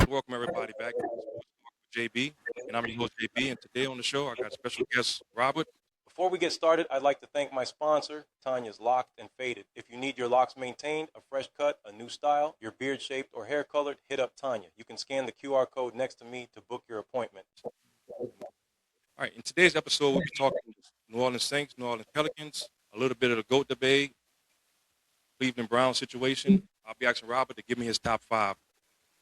Welcome everybody back to Sports Talk with JB, and I'm your host JB. And today on the show, I got special guest Robert. Before we get started, I'd like to thank my sponsor, Tanya's Locked and Faded. If you need your locks maintained, a fresh cut, a new style, your beard shaped or hair colored, hit up Tanya. You can scan the QR code next to me to book your appointment. All right, in today's episode, we'll be talking New Orleans Saints, New Orleans Pelicans, a little bit of the GOAT debate, Cleveland Browns situation. I'll be asking Robert to give me his top 5.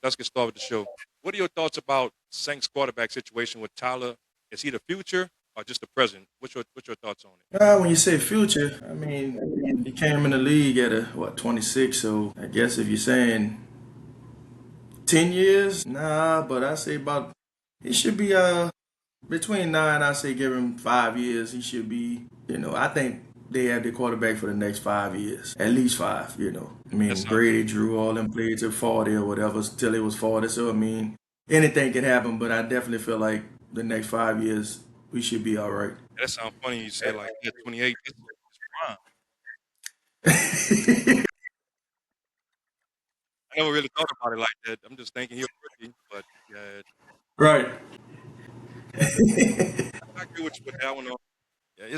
Let's get started with the show. What are your thoughts about Saints quarterback situation with Tyler? Is he the future or just the present? What's your thoughts on it? When you say future, I mean, he came in the league at 26, so I guess if you're saying 10 years, nah, but I say about, he should be, between 9, I say give him 5 years. He should be, I think they have the quarterback for the next 5 years, at least 5. I mean, Brady, Drew, all them played to 40 or whatever till it was 40. So, I mean, anything can happen, but I definitely feel like the next 5 years, we should be all right. That sounds funny. You say like 28. It's prime. I never really thought about it like that. I'm just thinking he's rookie, but yeah. Right. I agree with you with that one. Yeah,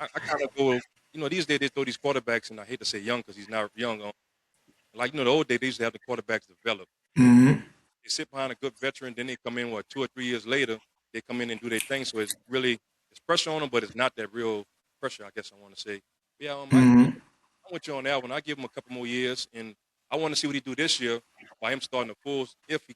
I kind of go. These days they throw these quarterbacks, and I hate to say young because he's not young. Like the old days they used to have the quarterbacks develop. Mm-hmm. They sit behind a good veteran, then they come in 2 or 3 years later. They come in and do their thing. So it's pressure on them, but it's not that real pressure. I guess I want to say. Yeah, I'm with you on that one. I give him a couple more years, and I want to see what he do this year by him starting the full if he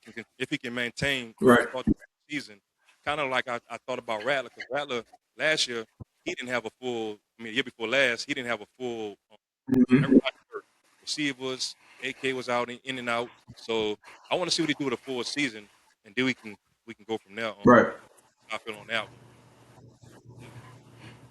can maintain Right. the season. Kind of like I thought about Rattler, because Rattler last year he didn't have a full. I mean, year before last he didn't have a full. Everybody hurt. Receivers, AK was out in and out. So I want to see what he do with a full season, and then we can go from there. Right. I feel on that one.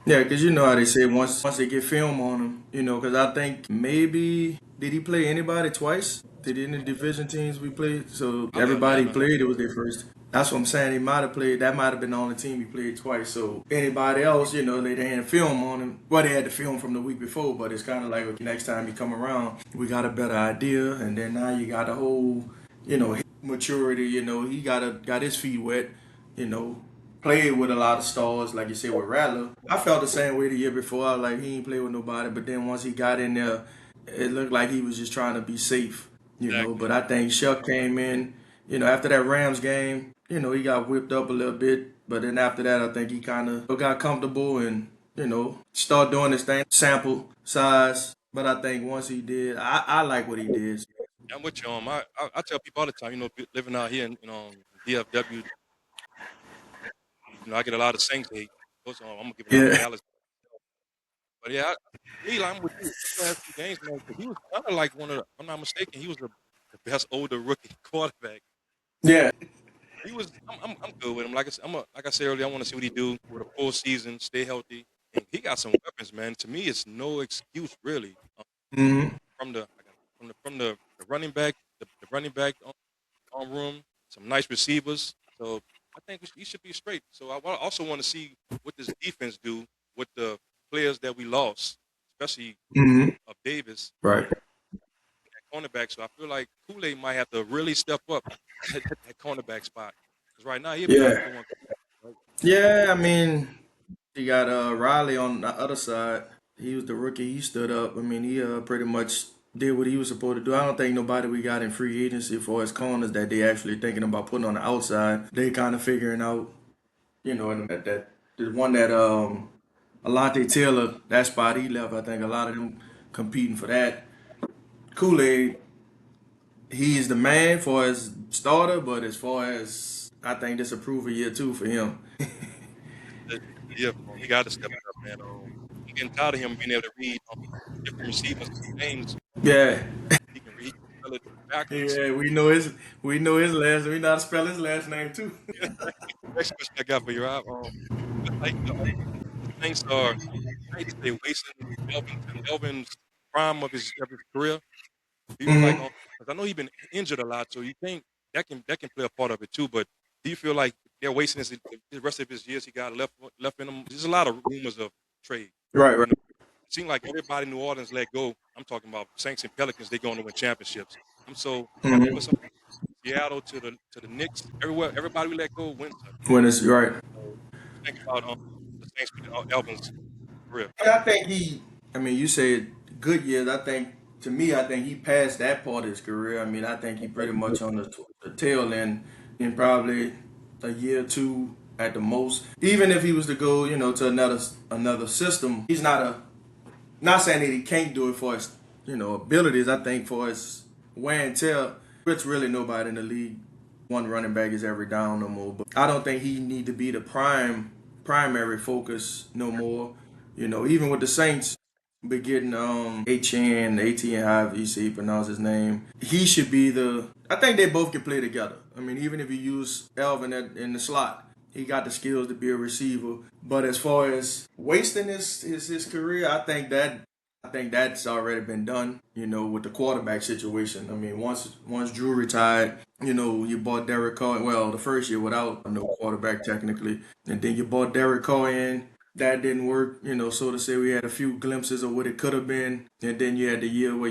Yeah, because you know how they say once they get film on him, because I think maybe, did he play anybody twice? Did any division teams we played? So everybody played, it was their first. That's what I'm saying. He might have played, that might have been on the team he played twice. So anybody else, they didn't film on him. Well, they had the film from the week before, but it's kind of like next time you come around, we got a better idea. And then now you got a whole, maturity, he got his feet wet, played with a lot of stars, like you said, with Rattler. I felt the same way the year before. I was like, he ain't played with nobody. But then once he got in there, it looked like he was just trying to be safe, Exactly. But I think Shough came in, after that Rams game, he got whipped up a little bit. But then after that, I think he kind of got comfortable and, started doing his thing, sample size. But I think once he did, I like what he did. I'm with you. I tell people all the time, living out here in DFW, I get a lot of Saints hate. I'm gonna give it a Dallas. But yeah, I'm with you. The last 2 games, man, 'cause he was kind of like one of the, if I'm not mistaken, he was the best older rookie quarterback. Yeah. He was. I'm good with him. Like I said earlier, I want to see what he do with a full season, stay healthy. And he got some weapons, man. To me, it's no excuse really. Mm-hmm. From the running back, the running back room, some nice receivers. So I think he should be straight. So I also want to see what this defense do with the players that we lost, especially of Davis. Right. Cornerback, so I feel like Kool-Aid might have to really step up at that cornerback spot. Because right now, he'll be Yeah. number 1. Right? Yeah, I mean, you got Riley on the other side. He was the rookie. He stood up. I mean, he pretty much did what he was supposed to do. I don't think nobody we got in free agency for his corners that they actually thinking about putting on the outside. They kind of figuring out, that the one that Alante Taylor, that spot he left. I think a lot of them competing for that. Kool-Aid, he's the man for his starter, but as far as I think this approval year too for him. Yeah, he got to step it up, man. I'm getting tired of him being able to read different receivers' names. Yeah. He can read spell it backwards. Yeah, we know his last. We know how to spell his last name too. Next question I got for you, Rob. The Saints are, I hate to say, wasting Elvin's prime of his career. He was like, because I know he's been injured a lot, so you think that can play a part of it too. But do you feel like they're wasting the rest of his years he got left in him? There's a lot of rumors of trade. Right. It seems like everybody in New Orleans let go. I'm talking about Saints and Pelicans. They're going to win championships. I'm so happy for some Seattle to the Knicks. Everywhere, everybody we let go wins something. When it's right. So think about the Saints with Elvin's career. And I think he. I mean, you said good years. I think to me, I think he passed that part of his career. I mean, I think he pretty much on the tail end in probably a year or two at the most. Even if he was to go, to another system, he's not saying that he can't do it for his, abilities. I think for his wear and tear, it's really nobody in the league. One running back is every down no more. But I don't think he need to be the primary focus no more. Even with the Saints, be getting ATN, however you say he pronounce his name. He should be I think they both can play together. I mean, even if you use Alvin in the slot, he got the skills to be a receiver. But as far as wasting his career, I think that's already been done, with the quarterback situation. I mean, once Drew retired, you bought Derek Carr. Well, the first year without no quarterback technically. And then you bought Derek Carr in. That didn't work, so to say. We had a few glimpses of what it could have been. And then you had the year where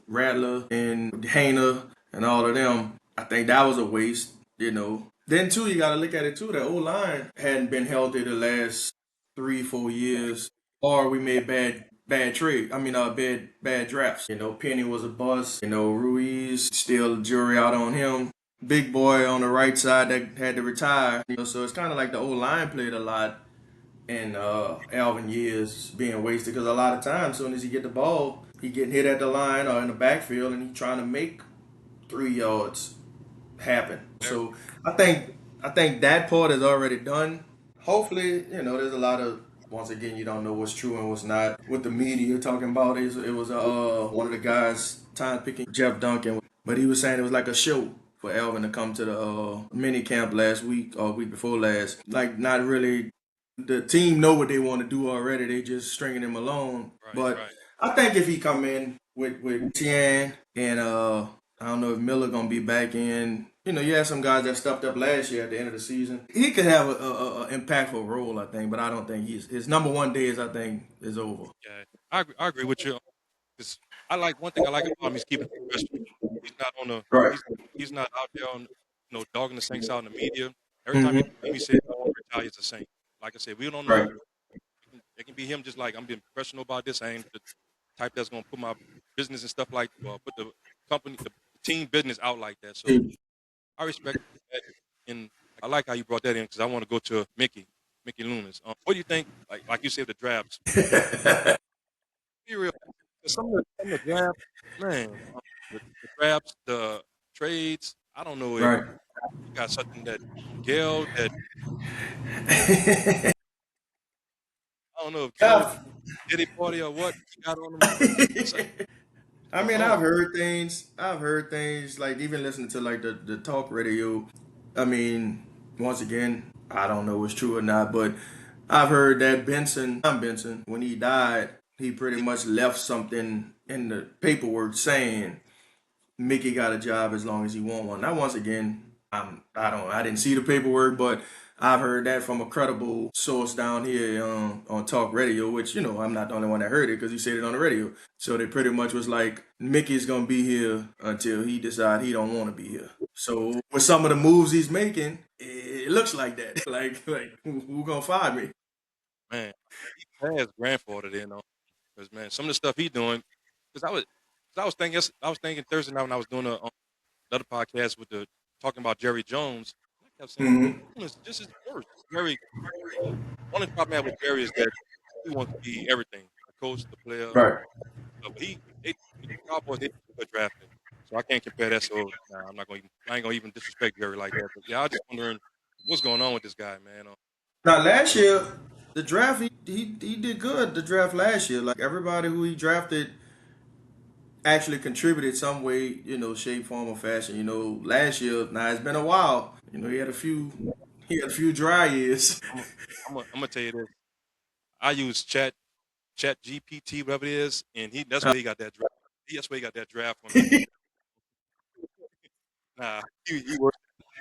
Rattler and Hayner and all of them. I think that was a waste, Then, too, you got to look at it, too. The O-line hadn't been healthy the last 3-4 years. Or we made bad trade. I mean, bad drafts. Penny was a bust. Ruiz, still jury out on him. Big boy on the right side that had to retire. So it's kind of like the O-line played a lot in Alvin years being wasted, because a lot of times, as soon as he get the ball, he getting hit at the line or in the backfield, and he trying to make 3 yards happen. So I think that part is already done. Hopefully, there's a lot of, once again, you don't know what's true and what's not. With the media talking about it was one of the guys, time picking Jeff Duncan, but he was saying it was like a show for Alvin to come to the mini camp last week or week before last. Like, not really. The team know what they want to do already. They just stringing him along. But I think if he come in with Tian and I don't know if Miller gonna be back in. You had some guys that stepped up last year at the end of the season. He could have a impactful role, I think, but I don't think his number one days, I think, is over. Yeah, I agree with you. One thing I like about him, he's keeping it professional. He's not on the Right. he's not out there on dogging the Saints out in the media. Every time he says I want to retire as a Saint. Like I said, we don't know. Right. It can be him just like, I'm being professional about this. I ain't the type that's gonna put my business and stuff like put the company, the team business out like that. So I respect that, and I like how you brought that in, because I want to go to Mickey Loomis. What do you think? Like you said, the drafts. Be real. Some of the drafts, man. The drafts, the trades. I don't know if you got something that Gail that. I don't know if Gail did it party or what he got on him. I mean, I've heard things like, even listening to like the talk radio. I mean, once again, I don't know if it's true or not, but I've heard that Benson, when he died, he pretty much left something in the paperwork saying Mickey got a job as long as he want one. Now, once again, I didn't see the paperwork, but I've heard that from a credible source down here on talk radio, which, I'm not the only one that heard it, because he said it on the radio. So they pretty much was like, Mickey's going to be here until he decides he don't want to be here. So with some of the moves he's making, it looks like that. like who going to fire me? Man, he has grandfather there, because, man, some of the stuff he's doing, because I was thinking Thursday night when I was doing another podcast talking about Jerry Jones. I kept saying, this is worse. Jerry, one problem I have with Jerry is that he wants to be everything, the coach, the player. Right. But the Cowboys, they good drafting, so I can't compare that. So I ain't gonna even disrespect Jerry like that. But yeah, I was just wondering what's going on with this guy, man. Now, last year, the draft, he did good. The draft last year, like, everybody who he drafted actually contributed some way, shape, form, or fashion. Last year, now it's been a while. He had a few dry years. I'm gonna tell you this. I use Chat GPT, whatever it is, and that's where he got that draft. That's where he got that draft from. Nah, he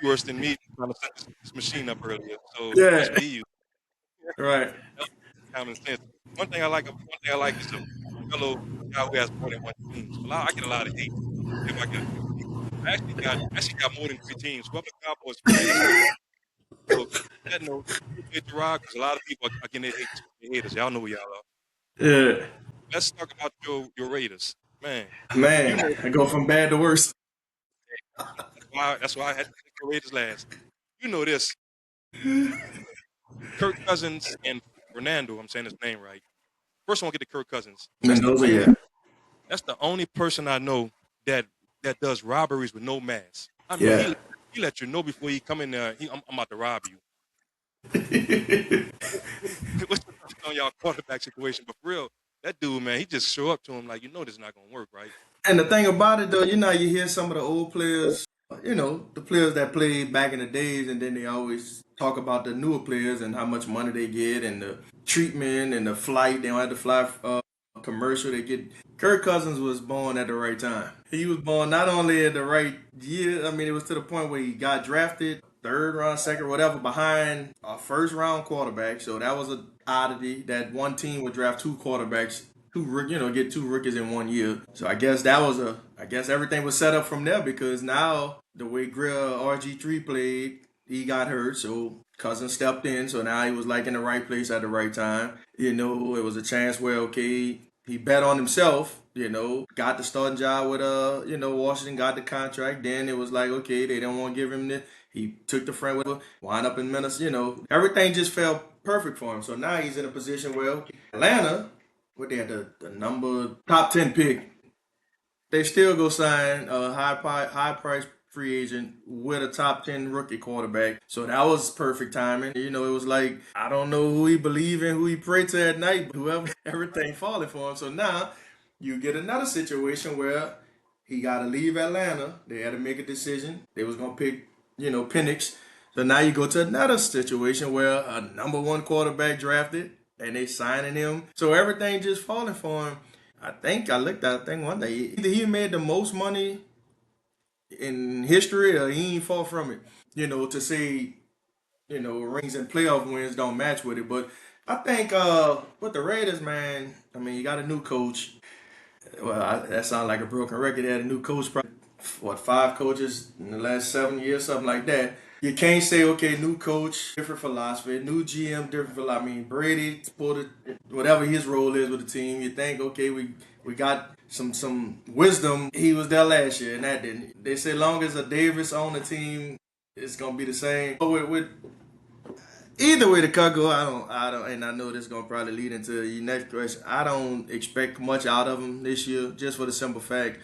worse than me trying to set this machine up earlier. So that's what he used. Right. Common sense. One thing I like is a fellow guy who has more than one team. So I get a lot of hate if I get I actually got more than 3 teams. Whoever the Cowboys play. So that note, appreciate the rock because a lot of people are getting their haters. Y'all know who y'all are. Yeah, Let's talk about your Raiders, man. You man, know I go from bad to worse. that's why I had to take the Raiders last. You know this. Kirk Cousins and Fernando. I'm saying his name right. First, I want to get to Kirk Cousins. Mendoza, yeah, That's the only person I know that does robberies with no mask. I mean, yeah. he let you know before he come in there. I'm about to rob you. What's your thoughts on y'all quarterback situation? But for real, that dude, man, he just show up to him like, this is not gonna work, right? And the thing about it, though, you hear some of the old players, the players that played back in the days, and then they always talk about the newer players and how much money they get and the treatment and the flight. They don't have to fly commercial. They get. Kirk Cousins was born at the right time. He was born not only at the right year. I mean, it was to the point where he got drafted third round, second, whatever, behind a first round quarterback. So that was an oddity that one team would draft two quarterbacks, get two rookies in 1 year. So I guess I guess everything was set up from there because now the way RG3 played, he got hurt. So Cousins stepped in. So now he was like in the right place at the right time. It was a chance where, okay, he bet on himself, got the starting job with Washington, got the contract. Then it was like, okay, they don't want to give him the. He took the front with him, wind up in Minnesota. Everything just felt perfect for him. So now he's in a position where Atlanta, what they had the number top 10 pick, they still go sign a high price free agent with a top 10 rookie quarterback. So that was perfect timing. It was like, I don't know who he believe in, who he pray to at night, but whoever, everything falling for him. So now you get another situation where he got to leave Atlanta. They had to make a decision. They was going to pick, Penix. So now you go to another situation where a number one quarterback drafted and they signing him. So everything just falling for him. I think I looked at that thing one day. Either he made the most money in history or he ain't far from it. To say, rings and playoff wins don't match with it. But I think with the Raiders, man, I mean, you got a new coach. Well, that sounds like a broken record. They had a new coach, probably, 5 coaches in the last 7 years, something like that. You can't say, okay, new coach, different philosophy, new GM, different philosophy. I mean, Brady, whatever his role is with the team, you think, okay, we got some wisdom. He was there last year, and that didn't. They say long as a Davis on the team, it's gonna be the same. But with either way the cut go, I don't, and I know this is gonna probably lead into your next question. I don't expect much out of him this year, just for the simple fact,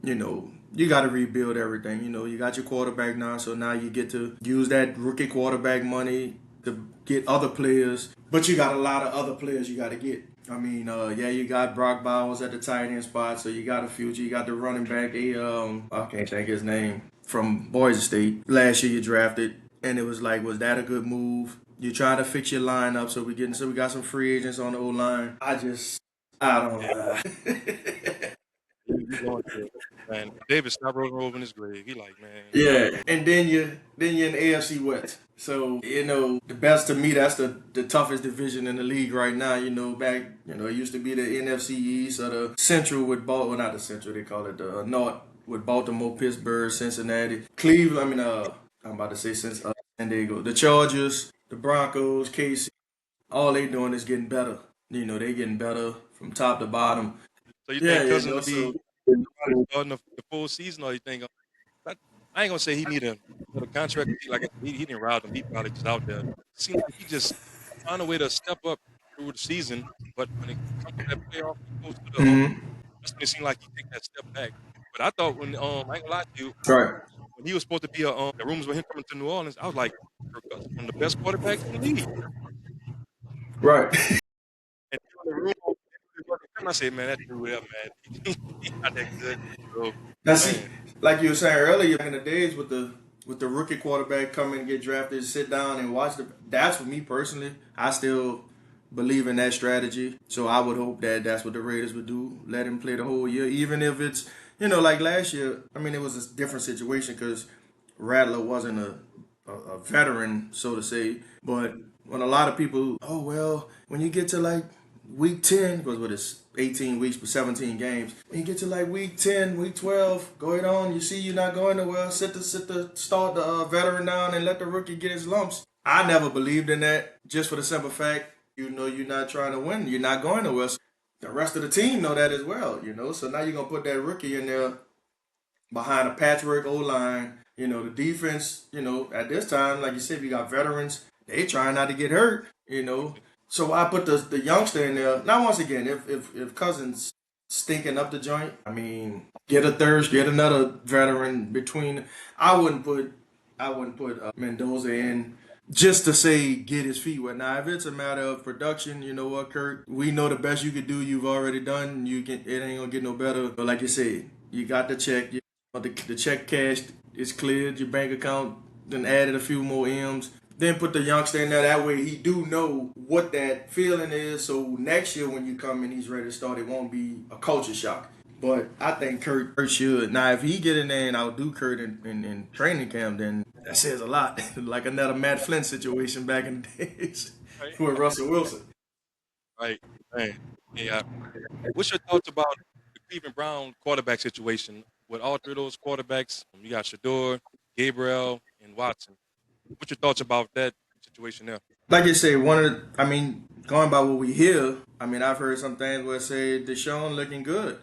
you got to rebuild everything. You got your quarterback now, so now you get to use that rookie quarterback money to get other players. But you got a lot of other players you got to get. I mean, you got Brock Bowers at the tight end spot, so you got a future. You got the running back, I can't think his name, from Boise State. Last year you drafted, and it was like, was that a good move? You're trying to fix your lineup, so we got some free agents on the O-line. I don't know. You going through it. Man, David stopped rolling over in his grave. He like, man. Yeah, and then you're in the AFC West. So the best to me, that's the toughest division in the league right now. Back it used to be the NFC East or the Central with Baltimore, not the Central, they call it the North with Baltimore, Pittsburgh, Cincinnati, Cleveland. I'm about to say San Diego, the Chargers, the Broncos, KC. All they doing is getting better. They getting better from top to bottom. So you think Cousins will be starting the full season, or you think I ain't gonna say he need a contract. Like he didn't rob them. He probably just out there. It seems like he just found a way to step up through the season, but when it comes to that playoff, he goes to the that's when it seemed like he take that step back. But I thought when I ain't gonna lie to you, Right. when he was supposed to be the rumors with him coming to New Orleans, I was like, Kirk Cousins, one of the best quarterbacks in the league. Right. And the room, I said, man, that dude there, man, he not that good. So, Now see, like you were saying earlier, back in the days with the rookie quarterback come in and get drafted, sit down and watch that's for me personally. I still believe in that strategy. So I would hope that that's what the Raiders would do. Let him play the whole year, even if it's like last year. I mean, it was a different situation because Rattler wasn't a veteran, so to say. But when a lot of people, oh well, when you get to like week 10, because what it's 18 weeks for 17 games. And you get to like week 10, week 12, go it on. You see you're not going nowhere. Start the veteran down and let the rookie get his lumps. I never believed in that, just for the simple fact, you know, you're not trying to win. You're not going nowhere. So the rest of the team know that as well, you know. So now you're going to put that rookie in there behind a patchwork O-line. You know, the defense, you know, at this time, like you said, you got veterans. They trying not to get hurt, you know. So I put the youngster in there. Now, once again, if Cousins stinking up the joint, I mean, get another veteran between. I wouldn't put Mendoza in just to say get his feet wet. Now, if it's a matter of production, you know what, Kurt? We know the best you could do, you've already done. It ain't gonna get no better. But like you said, you got the check. The check cashed. It's cleared. Your bank account. Then added a few more M's. Then put the youngster in there. That way he do know what that feeling is. So next year when you come in, he's ready to start. It won't be a culture shock. But I think Kurt should. Now, if he get in there and outdo Kurt in training camp, then that says a lot. Like another Matt Flynn situation back in the days with Russell Wilson. Right. Man. Yeah. What's your thoughts about the Cleveland Brown quarterback situation with all three of those quarterbacks? You got Shador, Gabriel, and Watson. What's your thoughts about that situation there? Like you say, going by what we hear, I've heard some things where say Deshaun looking good.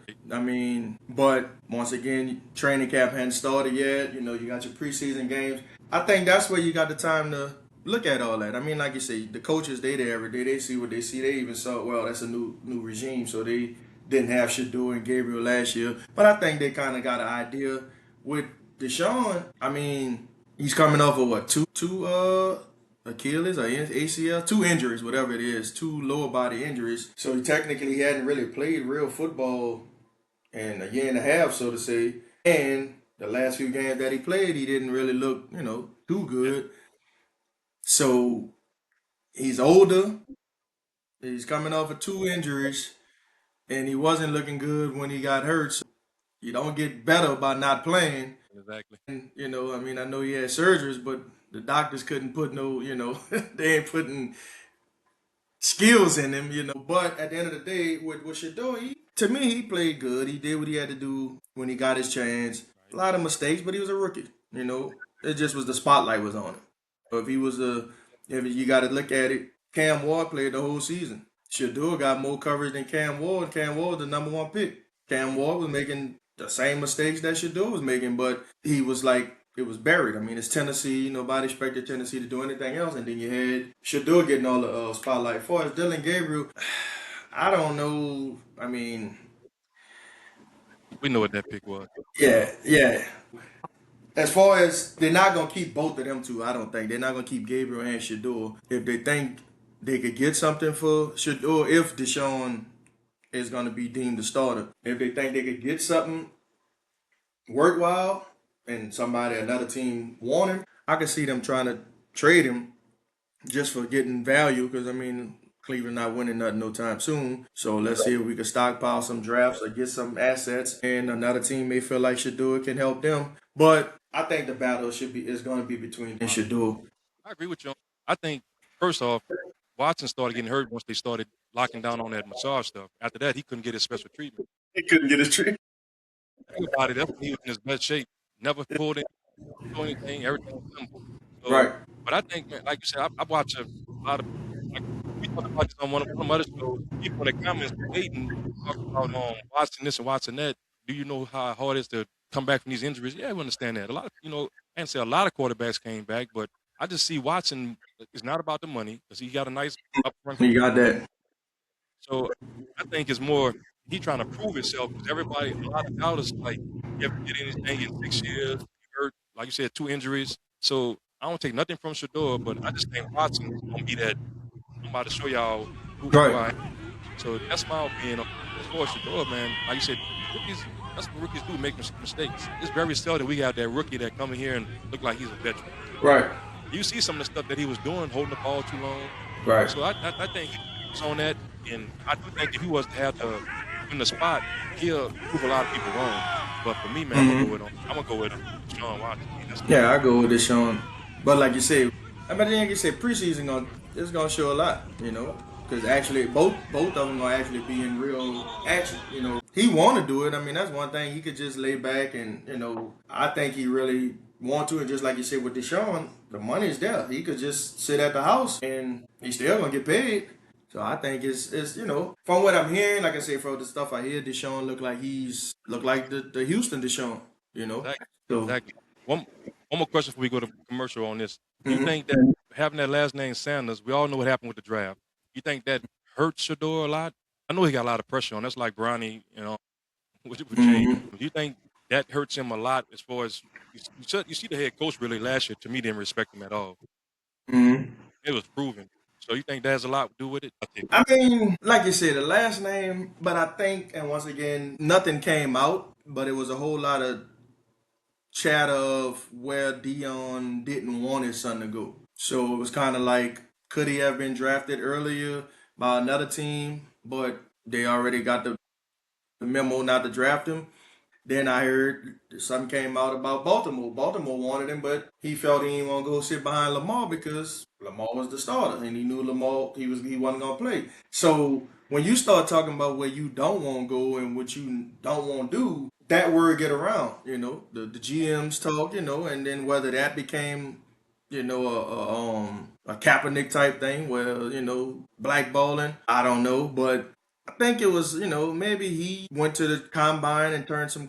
But once again, training camp hadn't started yet. You know, you got your preseason games. I think that's where you got the time to look at all that. Like you say, the coaches, they there every day. They see what they see. They even saw, well, that's a new regime, so they didn't have Shador and Gabriel last year. But I think they kind of got an idea. With Deshaun, he's coming off of what, two Achilles or ACL, 2 injuries, whatever it is, 2 lower body injuries. So he hadn't really played real football in a year and a half, so to say. And the last few games that he played, he didn't really look, too good. So he's older. He's coming off of 2 injuries, and he wasn't looking good when he got hurt. So you don't get better by not playing. Exactly. And, I know he had surgeries, but the doctors couldn't put they ain't putting skills in him, But at the end of the day, with Shador, to me, he played good. He did what he had to do when he got his chance. A lot of mistakes, but he was a rookie, It just was the spotlight was on him. But if you got to look at it, Cam Ward played the whole season. Shador got more coverage than Cam Ward. Cam Ward was the number 1 pick. Cam Ward was making the same mistakes that Shador was making, but he was like, it was buried. It's Tennessee. Nobody expected Tennessee to do anything else. And then you had Shador getting all the spotlight. As far as Dylan Gabriel, I don't know. We know what that pick was. Yeah. As far as they're not going to keep both of them two, I don't think. They're not going to keep Gabriel and Shador. If they think they could get something for Shador, if Deshaun is going to be deemed the starter. If they think they could get something worthwhile and another team want him, I could see them trying to trade him just for getting value because, Cleveland not winning nothing no time soon. So let's see if we can stockpile some drafts or get some assets and another team may feel like Shador can help them. But I think the battle is going to be between Shador. I agree with you. I think, first off, Watson started getting hurt once they started locking down on that massage stuff. After that, he couldn't get his special treatment. He couldn't get his treatment. Think about it. He was in his best shape. Never pulled anything. Everything was simple. So, right. But I think, man, like you said, I watch a lot of, we talked about this on one of some other shows. People in the comments debating, talking about Watson this and Watson that. Do you know how hard it is to come back from these injuries? Yeah, we understand that. A lot of, I can't say a lot of quarterbacks came back, but I just see Watson is not about the money because he got a nice upfront. He got that. So I think it's more he trying to prove himself because a lot of doubters like you haven't did anything in 6 years. You hurt, like you said, 2 injuries. So I don't take nothing from Shador, but I just think Watson is gonna be that. I'm about to show y'all who I am. So that's my opinion. As far as Shador, man, like you said, that's what rookies do, make mistakes. It's very seldom we have that rookie that come in here and look like he's a veteran. Right. You see some of the stuff that he was doing, holding the ball too long. Right. So I think he was on that, and I do think if he was to have to win the spot, he'll prove a lot of people wrong. But for me, man, I'm gonna go with him. Deshaun Watson. Yeah, I go with Deshaun. But like you say, preseason it's gonna show a lot. because actually both of them are actually be in real action. He want to do it. I mean, that's one thing. He could just lay back and I think he really want to. And just like you said with Deshaun, the money is there. He could just sit at the house and he's still gonna get paid. So I think it's from what I'm hearing, like I said, from the stuff I hear, Deshaun look like the Houston Deshaun. Exactly. So. Exactly. One more question before we go to commercial on this. Do you Mhm. think that having that last name Sanders, we all know what happened with the draft. You think that hurts Shador a lot? I know he got a lot of pressure on. That's like Bronny, with James. Mhm. Do you think that hurts him a lot as far as you see the head coach really last year? To me, didn't respect him at all. Mhm. It was proven. So you think that has a lot to do with it? I think. I mean, like you said, the last name, but I think, and once again, nothing came out, but it was a whole lot of chatter of where Dion didn't want his son to go. So it was kind of like, could he have been drafted earlier by another team, but they already got the memo not to draft him? Then I heard something came out about Baltimore. Baltimore wanted him, but he felt he didn't want to go sit behind Lamar because Lamar was the starter, and he knew Lamar he wasn't gonna play. So when you start talking about where you don't want to go and what you don't want to do, that word get around. The GMs talk. And then whether that became a Kaepernick type thing where blackballing, I don't know, but I think it was, maybe he went to the combine and turned some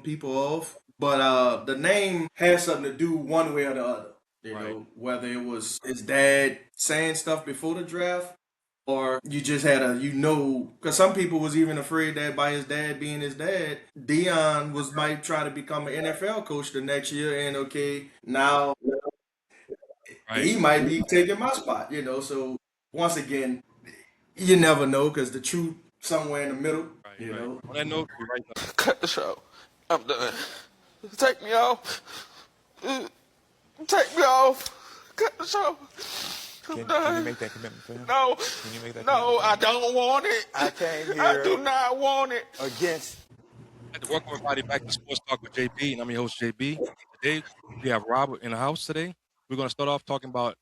people off. But the name has something to do one way or the other. Right. Whether it was his dad saying stuff before the draft, or you just had because some people was even afraid that by his dad being his dad, Dion might try to become an NFL coach the next year, and okay, now Right. he might be taking my spot. So once again, you never know because the truth somewhere in the middle. Right. Right. On that note, we right now. Cut the show. I'm done. Take me off. Take me off. Cut the show. I'm done. Can you make that commitment for him? No. Can you make that No, commitment? I don't want it. I came here I do not want it. against. I'd like to welcome everybody back to Sports Talk with JB, and I'm your host, JB. Today, we have Robert in the house today. We're going to start off talking about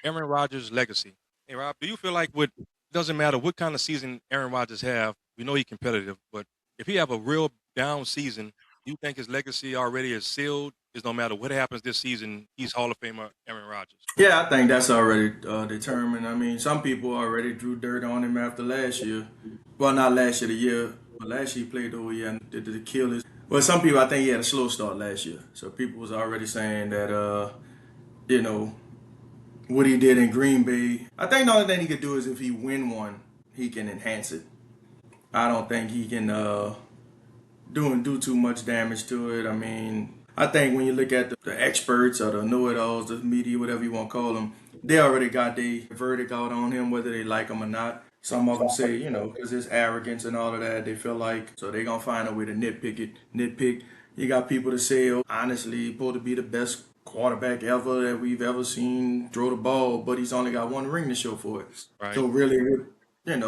Aaron Rodgers' legacy. Hey, Rob, do you feel like it doesn't matter what kind of season Aaron Rodgers have, we know he's competitive, but if he have a real down season, do you think his legacy already is sealed? It's no matter what happens this season, he's Hall of Famer Aaron Rodgers. Yeah, I think that's already determined. I mean, some people already drew dirt on him after last year. Well, not last year, the year. But last year he played the whole year and did the Achilles. Well, some people, I think he had a slow start last year. So people was already saying that, what he did in Green Bay. I think the only thing he could do is if he win one, he can enhance it. I don't think he can do too much damage to it. I mean, I think when you look at the experts or the know-it-alls, the media, whatever you want to call them, they already got their verdict out on him, whether they like him or not. Some of them say, because it's arrogance and all of that, they feel like, so they're going to find a way to nitpick. You got people that say, oh, honestly, he's supposed to be the best quarterback ever that we've ever seen throw the ball, but he's only got one ring to show for it. Right. So really,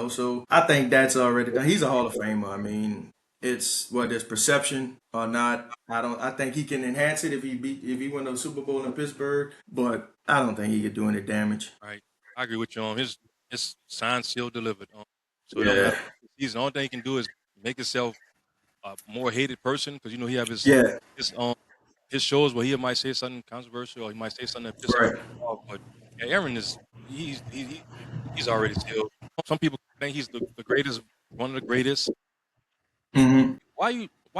so I think that's already done. He's a Hall of Famer. I mean, it's whether it's perception or not. I think he can enhance it if he win the Super Bowl in Pittsburgh, but I don't think he could do any damage. Right. I agree with you on his signed, sealed, delivered. So Yeah. the only thing he can do is make himself a more hated person because he have his shows where he might say something controversial or he might say something that pisses people off. But Aaron he's already sealed. Some people think he's the greatest, one of the greatest. Mm-hmm. Why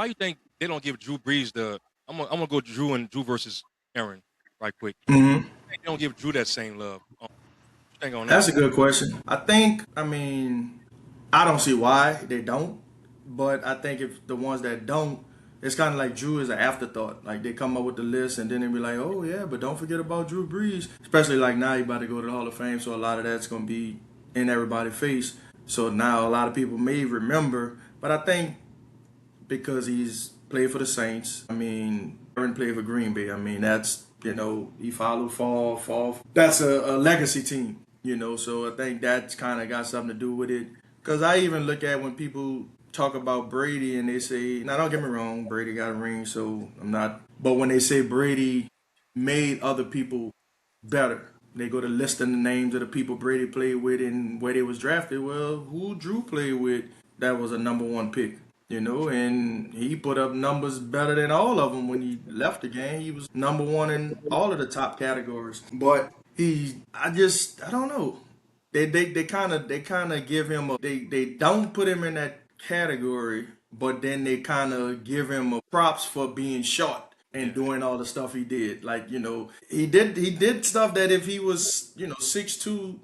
you think they don't give Drew Brees the? I'm gonna go Drew versus Aaron right quick. Mm-hmm. They don't give Drew that same love. What you think on that? That's a good question. I mean, I don't see why they don't, but I think if the ones that don't, it's kind of like Drew is an afterthought. Like they come up with the list and then they be like, oh yeah, but don't forget about Drew Brees. Especially like now he about to go to the Hall of Fame, so a lot of that's gonna be in everybody's face. So now a lot of people may remember, but I think because he's played for the Saints, I mean, Aaron played for Green Bay. I mean, that's he followed fall. That's a legacy team. So I think that's kind of got something to do with it. Because I even look at when people talk about Brady and they say, now don't get me wrong, Brady got a ring, so I'm not. But when they say Brady made other people better, they go to listing the names of the people Brady played with and where they was drafted. Well, who Drew played with that was a number one pick, and he put up numbers better than all of them when he left the game. He was number one in all of the top categories. But I don't know. They kind of give him they don't put him in that category, but then they kind of give him a props for being short and doing all the stuff he did. Like, he did stuff that if he was, 6'2",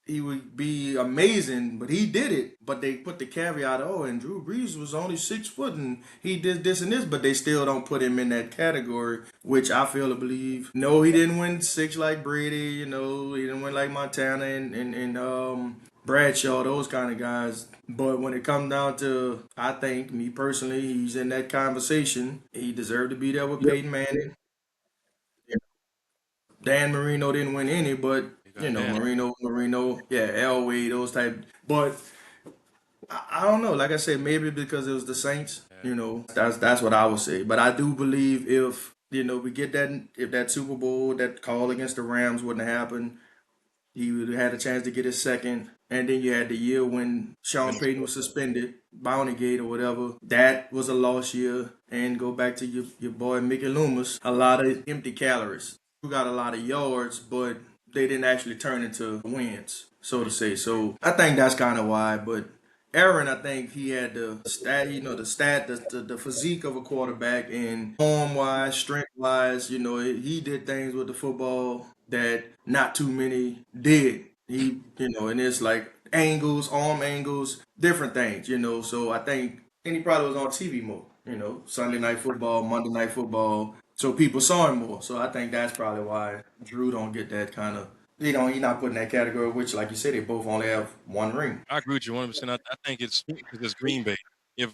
he would be amazing, but he did it. But they put the caveat, oh, and Drew Brees was only 6 foot and he did this and this, but they still don't put him in that category, which I feel to believe. No, he didn't win six like Brady, he didn't win like Montana and Bradshaw, those kind of guys. But when it comes down to, I think, me personally, he's in that conversation. He deserved to be there with Peyton Manning. Dan Marino didn't win any, but Marino, yeah, Elway, those type. But I don't know. Like I said, maybe because it was the Saints. That's what I would say. But I do believe if we get that, if that Super Bowl, that call against the Rams wouldn't have happened, he would have had a chance to get his second. And then you had the year when Sean Payton was suspended, Bounty Gate or whatever. That was a lost year. And go back to your boy Mickey Loomis. A lot of empty calories. Who got a lot of yards, but they didn't actually turn into wins, so to say. So I think that's kind of why. But Aaron, I think he had the the physique of a quarterback, and form-wise, strength-wise, he did things with the football that not too many did. And it's like angles, arm angles, different things, So I think, and he probably was on TV more, Sunday Night Football, Monday Night Football. So people saw him more. So I think that's probably why Drew don't get that kind of, he's not put in that category, which, like you said, they both only have one ring. I agree with you 100%. I think it's because it's Green Bay. If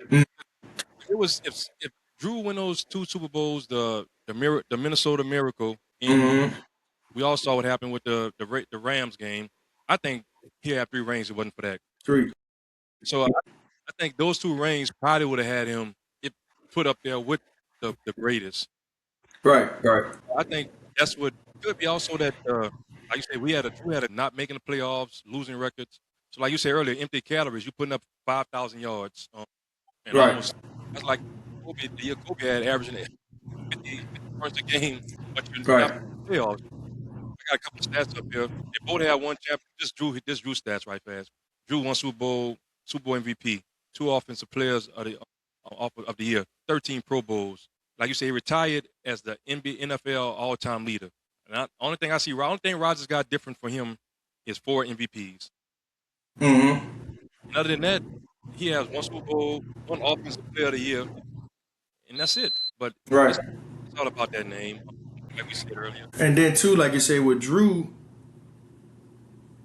if Drew win those two Super Bowls, the Minnesota Miracle, and we all saw what happened with the Rams game. I think he had 3 rings. It wasn't for that. 3. So I think those 2 rings probably would have had him put up there with the greatest. Right. I think that's what could be also that, like you said, we had a not making the playoffs, losing records. So like you said earlier, empty calories. You putting up 5,000 yards, and Right. almost that's like Kobe had averaging 50 points a game, but you're Right. not in the playoffs. I got a couple of stats up here. They both had one champion. This Drew stats right fast. Drew won Super Bowl MVP, 2 offensive players of the year, 13 Pro Bowls. Like you say, he retired as the NFL all-time leader. And only thing Rodgers got different for him is 4 MVPs. Mm-hmm. And other than that, he has 1 Super Bowl, 1 offensive player of the year, and that's it. But Right. it's all about that name, like we said earlier. And then too, like you say with Drew,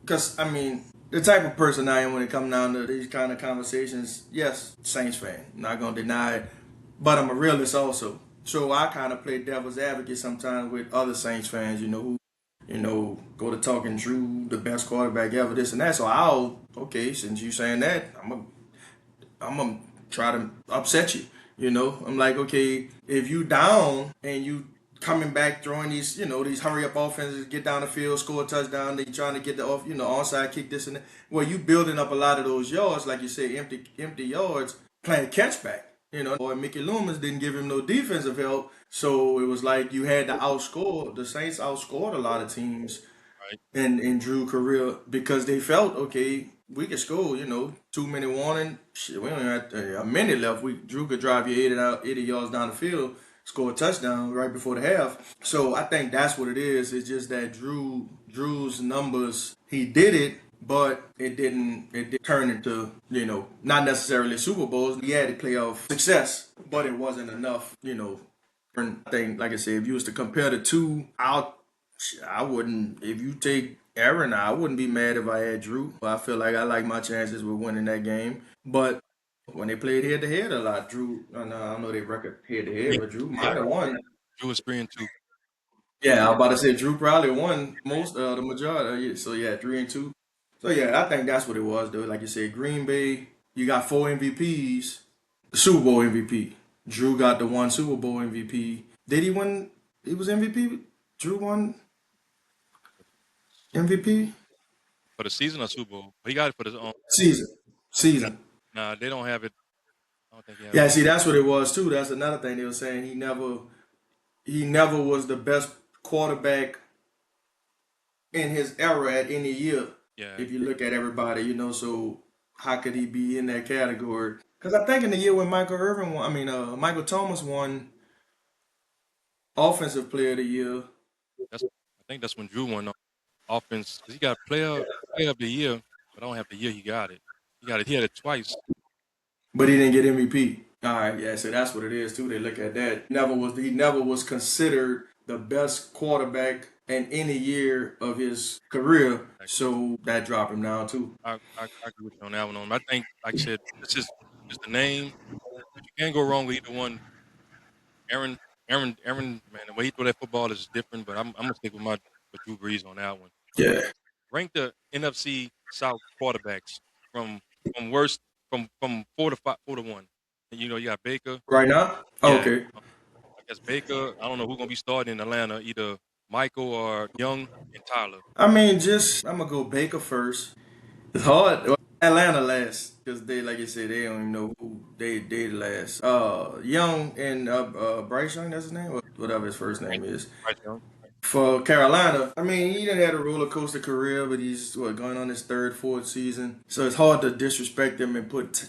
because the type of person I am when it comes down to these kind of conversations, yes, Saints fan, not gonna deny it, but I'm a realist also. So I kind of play devil's advocate sometimes with other Saints fans, who, go to talking Drew, the best quarterback ever, this and that. So since you saying that, I'm gonna try to upset you. I'm like, okay, if you down and you coming back throwing these, these hurry up offenses, get down the field, score a touchdown, they trying to get the onside kick, this and that. Well, you building up a lot of those yards, like you say, empty yards, playing catch back. Boy, Mickey Loomis didn't give him no defensive help, so it was like you had to outscore. The Saints outscored a lot of teams in Drew's career because they felt, okay, we could score, 2-minute warning. Shit, we only had a minute left. Drew could drive you 80 yards down the field, score a touchdown right before the half. So I think that's what it is. It's just that Drew's numbers, he did it, but it didn't turn into, not necessarily Super Bowls. He had a playoff success, but it wasn't enough, I think, like I said, if you was to compare the two, I wouldn't, if you take Aaron, I wouldn't be mad if I had Drew. I feel like I like my chances with winning that game. But when they played head-to-head a lot, Drew, I don't know their record head-to-head, but Drew might have won. Drew was 3-2. Yeah, I was about to say Drew probably won the majority. So, yeah, 3-2. So, yeah, I think that's what it was, though. Like you said, Green Bay, you got 4 MVPs, the Super Bowl MVP. Drew got the 1 Super Bowl MVP. Did he win? He was MVP? Drew won? MVP for the season or Super Bowl. He got it for the season. Nah, they don't have it. I don't think he has Yeah, it. see, that's what it was too. That's another thing they were saying. He never was the best quarterback in his era at any year. Yeah, If you look at everybody, so how could he be in that category? Because I think in the year when Michael Thomas won Offensive Player of the Year, I think that's when Drew won the offense. 'Cause he got player of the year, but I don't have the year he got it. He had it twice. but he didn't get MVP. All right, yeah, so that's what it is too. They look at that. He never was considered the best quarterback in any year of his career, so that dropped him down too. I agree with you on that one. I think, like I said, this is just the name. But you can't go wrong with either one. Aaron, man, the way he throw that football is different. But I'm gonna stick with Drew Brees on that one. Yeah. Rank the NFC South quarterbacks from worst from 4 to 1. And, you got Baker. Right now? Yeah, Okay. I guess Baker. I don't know who's gonna be starting in Atlanta, either Michael or Young and Tyler. I'm gonna go Baker first. It's hard. Well, Atlanta last because they, like you said, they don't even know who they last. Young and Bryce Young, that's his name, or whatever his first name is. Right, Young. For Carolina, he done had a roller coaster career, but he's going on his third, fourth season, so it's hard to disrespect him and put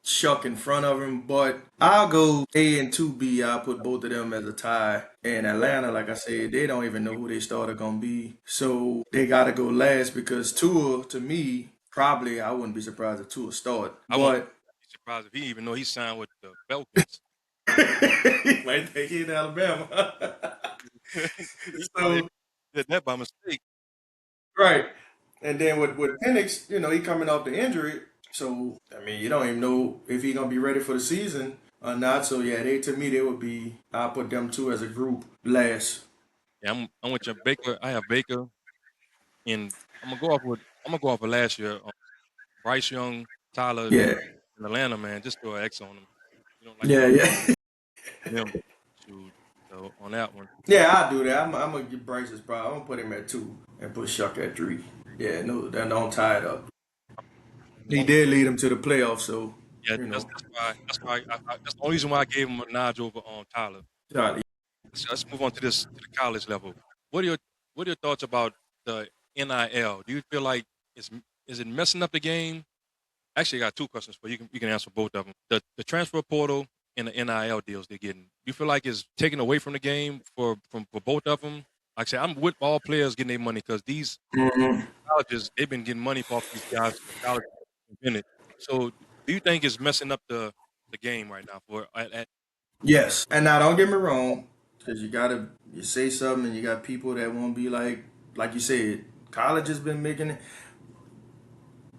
Shough in front of him. But I'll go A and 2B. I'll put both of them as a tie. And Atlanta, like I said, they don't even know who they starter gonna be, so they gotta go last because Tua, to me, probably I wouldn't be surprised if Tua start. I wouldn't be surprised if he even know he signed with the Pelicans. He might think he in Alabama. So did that by mistake. right. And then with Penix, he coming off the injury. So you don't even know if he gonna be ready for the season or not. So yeah, they would be. I'll put them two as a group last. Yeah, I'm with you. Baker. I have Baker, and I'm gonna go off of last year. Bryce Young, Tyler, Yeah. in Atlanta, man, just throw an X on them. You don't like Yeah. them. So on that one. Yeah, I'll do that. I'm gonna give Bryce his problem. I'm gonna put him at 2 and put Shough at 3. Yeah, no, then don't tie it up. He did lead him to the playoffs, so Yeah, that's why. That's the only reason why I gave him a nudge over on Tyler. Charlie. Let's move on to the college level. What are your thoughts about the NIL? Do you feel like is it messing up the game? Actually, I got 2 questions for you. You can answer both of them. The transfer portal and the NIL deals they're getting. Do you feel like it's taken away from the game for both of them? Like I said, I'm with all players getting their money because these colleges, they've been getting money off these guys. So do you think it's messing up the game right now Yes, and now don't get me wrong, because you say something and you got people that won't be like you said, college has been making it.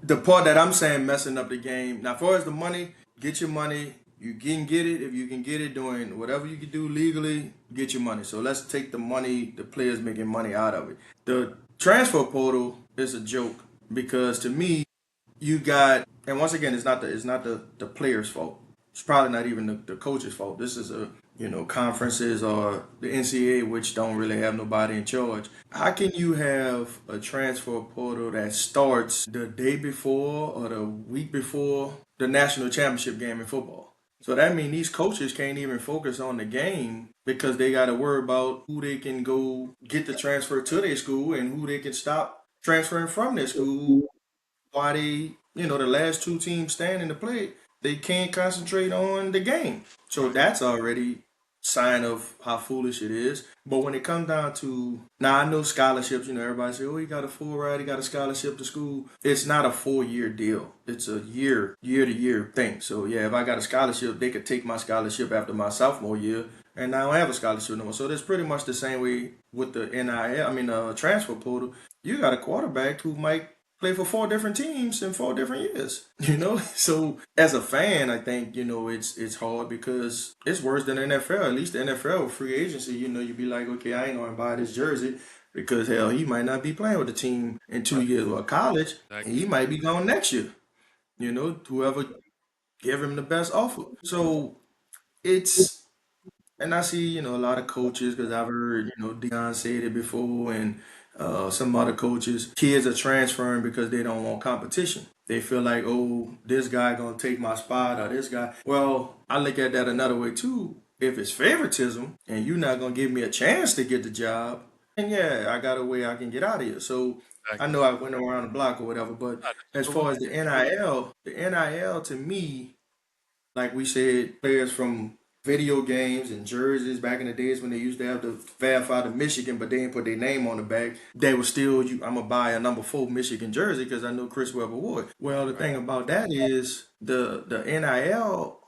The part that I'm saying messing up the game. Now, as far as the money, get your money. You can get it if you can get it doing whatever you can do legally. Get your money. So let's take the money, the players making money out of it. The transfer portal is a joke because to me, you got, and once again, it's not the players' fault. It's probably not even the coach's fault. This is conferences or the NCAA, which don't really have nobody in charge. How can you have a transfer portal that starts the day before or the week before the national championship game in football? So that means these coaches can't even focus on the game because they got to worry about who they can go get the transfer to their school and who they can stop transferring from their school. Why the last 2 teams standing to play, they can't concentrate on the game. So that's already sign of how foolish it is. But when it comes down to, now I know scholarships, everybody say, oh, he got a full ride, he got a scholarship to school. It's not a 4-year deal. It's a year to year thing. So yeah, if I got a scholarship, they could take my scholarship after my sophomore year, and I don't have a scholarship no more. So that's pretty much the same way with the transfer portal. You got a quarterback who might play for 4 different teams in 4 different years, So as a fan, I think, it's hard because it's worse than the NFL. At least the NFL free agency, you'd be like, okay, I ain't going to buy this jersey because, hell, he might not be playing with the team in 2 years. Or college, and he might be gone next year. Whoever give him the best offer. So and I see, a lot of coaches, because I've heard, Deion said it before, and some other coaches, kids are transferring because they don't want competition. They feel like, oh, this guy gonna take my spot or this guy. Well, I look at that another way too. If it's favoritism and you're not gonna give me a chance to get the job, then yeah, I got a way I can get out of here. So I Exactly. know I went around the block or whatever, but as far as the NIL to me, like we said, players from video games and jerseys back in the days when they used to have the verify the Michigan, but they didn't put their name on the back. They were still, I'm gonna buy a number 4 Michigan jersey because I know Chris Webber would. Well, the thing about that is the NIL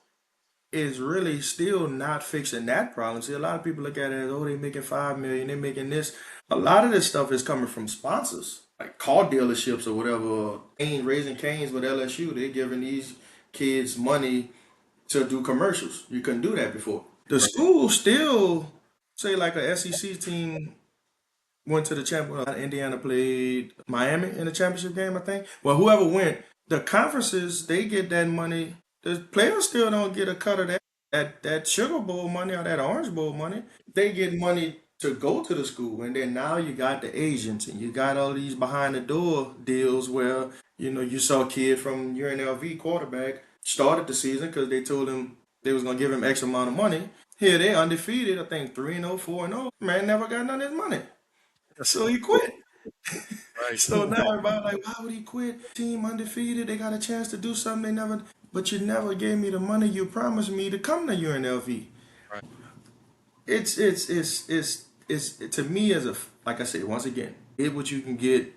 is really still not fixing that problem. See, a lot of people look at it as, oh, they're making $5 million, they're making this. A lot of this stuff is coming from sponsors, like car dealerships or whatever. Raising Canes with LSU, they're giving these kids money to do commercials. You couldn't do that before. The school still, say like a SEC team went to the championship. Indiana played Miami in the championship game, I think. Well, whoever went, the conferences, they get that money. The players still don't get a cut of that Sugar Bowl money or that Orange Bowl money. They get money to go to the school. And then now you got the agents and you got all these behind the door deals where, you saw a kid from UNLV quarterback started the season because they told him they was going to give him X amount of money. Here they undefeated, I think 3-0, 4-0. Man never got none of his money. So he quit. Right. So now everybody like, why would he quit? Team undefeated, they got a chance to do something they never. But you never gave me the money you promised me to come to UNLV. Right. It's to me as like I said once again, get what you can get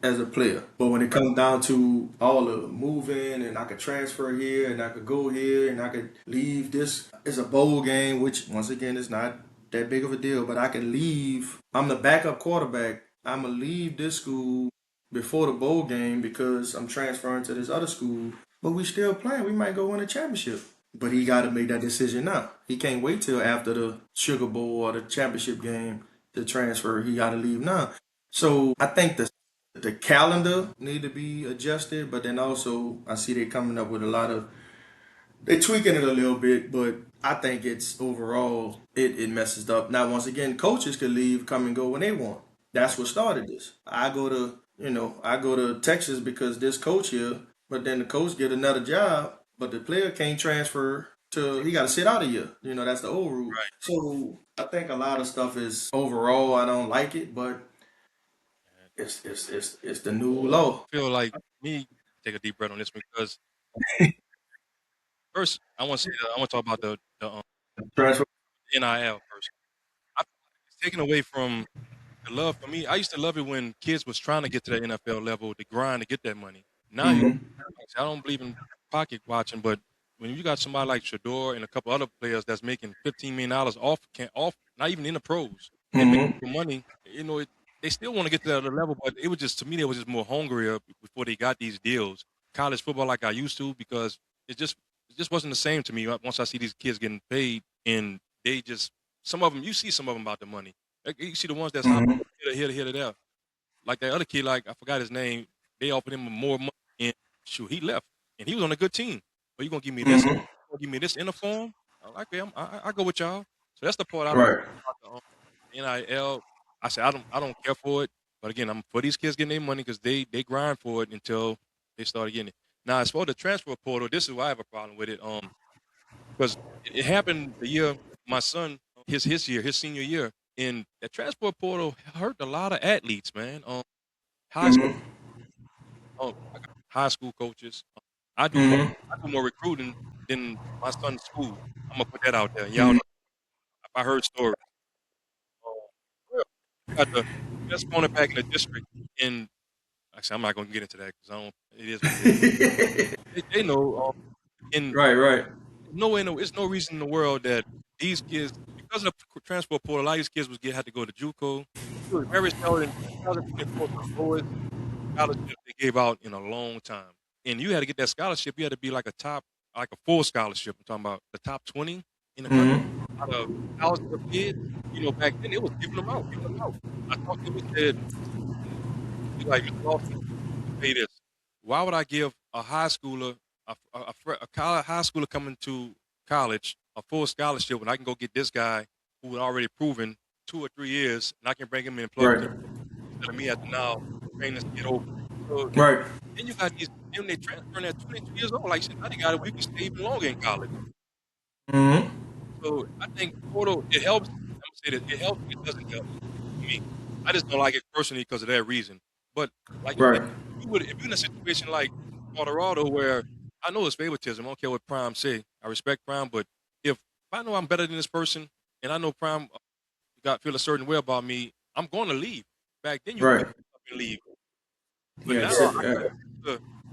as a player. But when it comes down to all the moving and I could transfer here and I could go here and I could leave, this is a bowl game, which once again is not that big of a deal, but I can leave. I'm the backup quarterback. I'm going to leave this school before the bowl game because I'm transferring to this other school. But we still playing. We might go win a championship. But he got to make that decision now. He can't wait till after the Sugar Bowl or the championship game to transfer. He got to leave now. So I think the calendar need to be adjusted, but then also I see they coming up with a lot of, they tweaking it a little bit, but I think it's overall it messes up. Now once again, coaches can leave, come and go when they want. That's what started this. I go to Texas because this coach here, but then the coach get another job, but the player can't transfer he got to sit out a year. That's the old rule. Right. So I think a lot of stuff is overall I don't like it, but it's the new law. I feel like me take a deep breath on this because first I want to talk about the Transfer. NIL first. I feel like it's taken away from the love for me. I used to love it when kids was trying to get to the NFL level, to grind to get that money. Now Mhm. I don't believe in pocket watching, but when you got somebody like Shador and a couple other players that's making $15 million off, not even in the pros, and making Mhm. money, they still want to get to the level, but it was just, to me, they was just more hungrier before they got these deals. College football like I used to, because it just wasn't the same to me once I see these kids getting paid, and they just, you see some of them about the money. Like, you see the ones that's Mhm. here to there. Like that other kid, like I forgot his name, they offered him more money, and shoot, he left, and he was on a good team. But you gonna give me this? Mhm. Give me this uniform? I'm like, okay, I go with y'all. So that's the part I don't Right. about the NIL. I said I don't care for it, but again, I'm for these kids getting their money because they grind for it until they start getting it. Now, as for the transfer portal, this is why I have a problem with it. Because it happened the year my son, his senior year, and the transport portal hurt a lot of athletes, man. High school, Mhm. I got high school coaches. I do more Mhm. recruiting than my son's school. I'm gonna put that out there. Y'all Mhm. know, I heard stories. Well, you got the best cornerback in the district, and actually, I'm not gonna get into that because I don't. It is what it is. They know. And Right. Right. it's no reason in the world that these kids, because of the transport portal, a lot of these kids had to go to JUCO. It was very seldom. 2024 was the lowest scholarship they gave out in a long time. And you had to get that scholarship. You had to be like a full scholarship. I'm talking about the top 20 in the country Mhm. out of thousands of kids. Back then it was giving them out. I talked to him. He said, "He's like, Mr. Lawson, pay this. Why would I give a high schooler, high schooler coming to college, a full scholarship when I can go get this guy who had already proven 2 or 3 years, and I can bring him in and plug him Right. in instead of me having to now train this kid over. So Right. then you got these, then they transferring at 22 years old. Like, shit, now they got it. We can stay even longer in college. Mm-hmm. So I think total, it helps. I'm gonna say that it helps. It doesn't help me. I just don't like it personally because of that reason. But like you said, Right. if you're in a situation like Colorado where I know it's favoritism, I don't care what Prime say. I respect Prime, but if I know I'm better than this person and I know Prime feel a certain way about me, I'm going to leave. Back then, you Right. couldn't up and leave, but Yeah. now So, I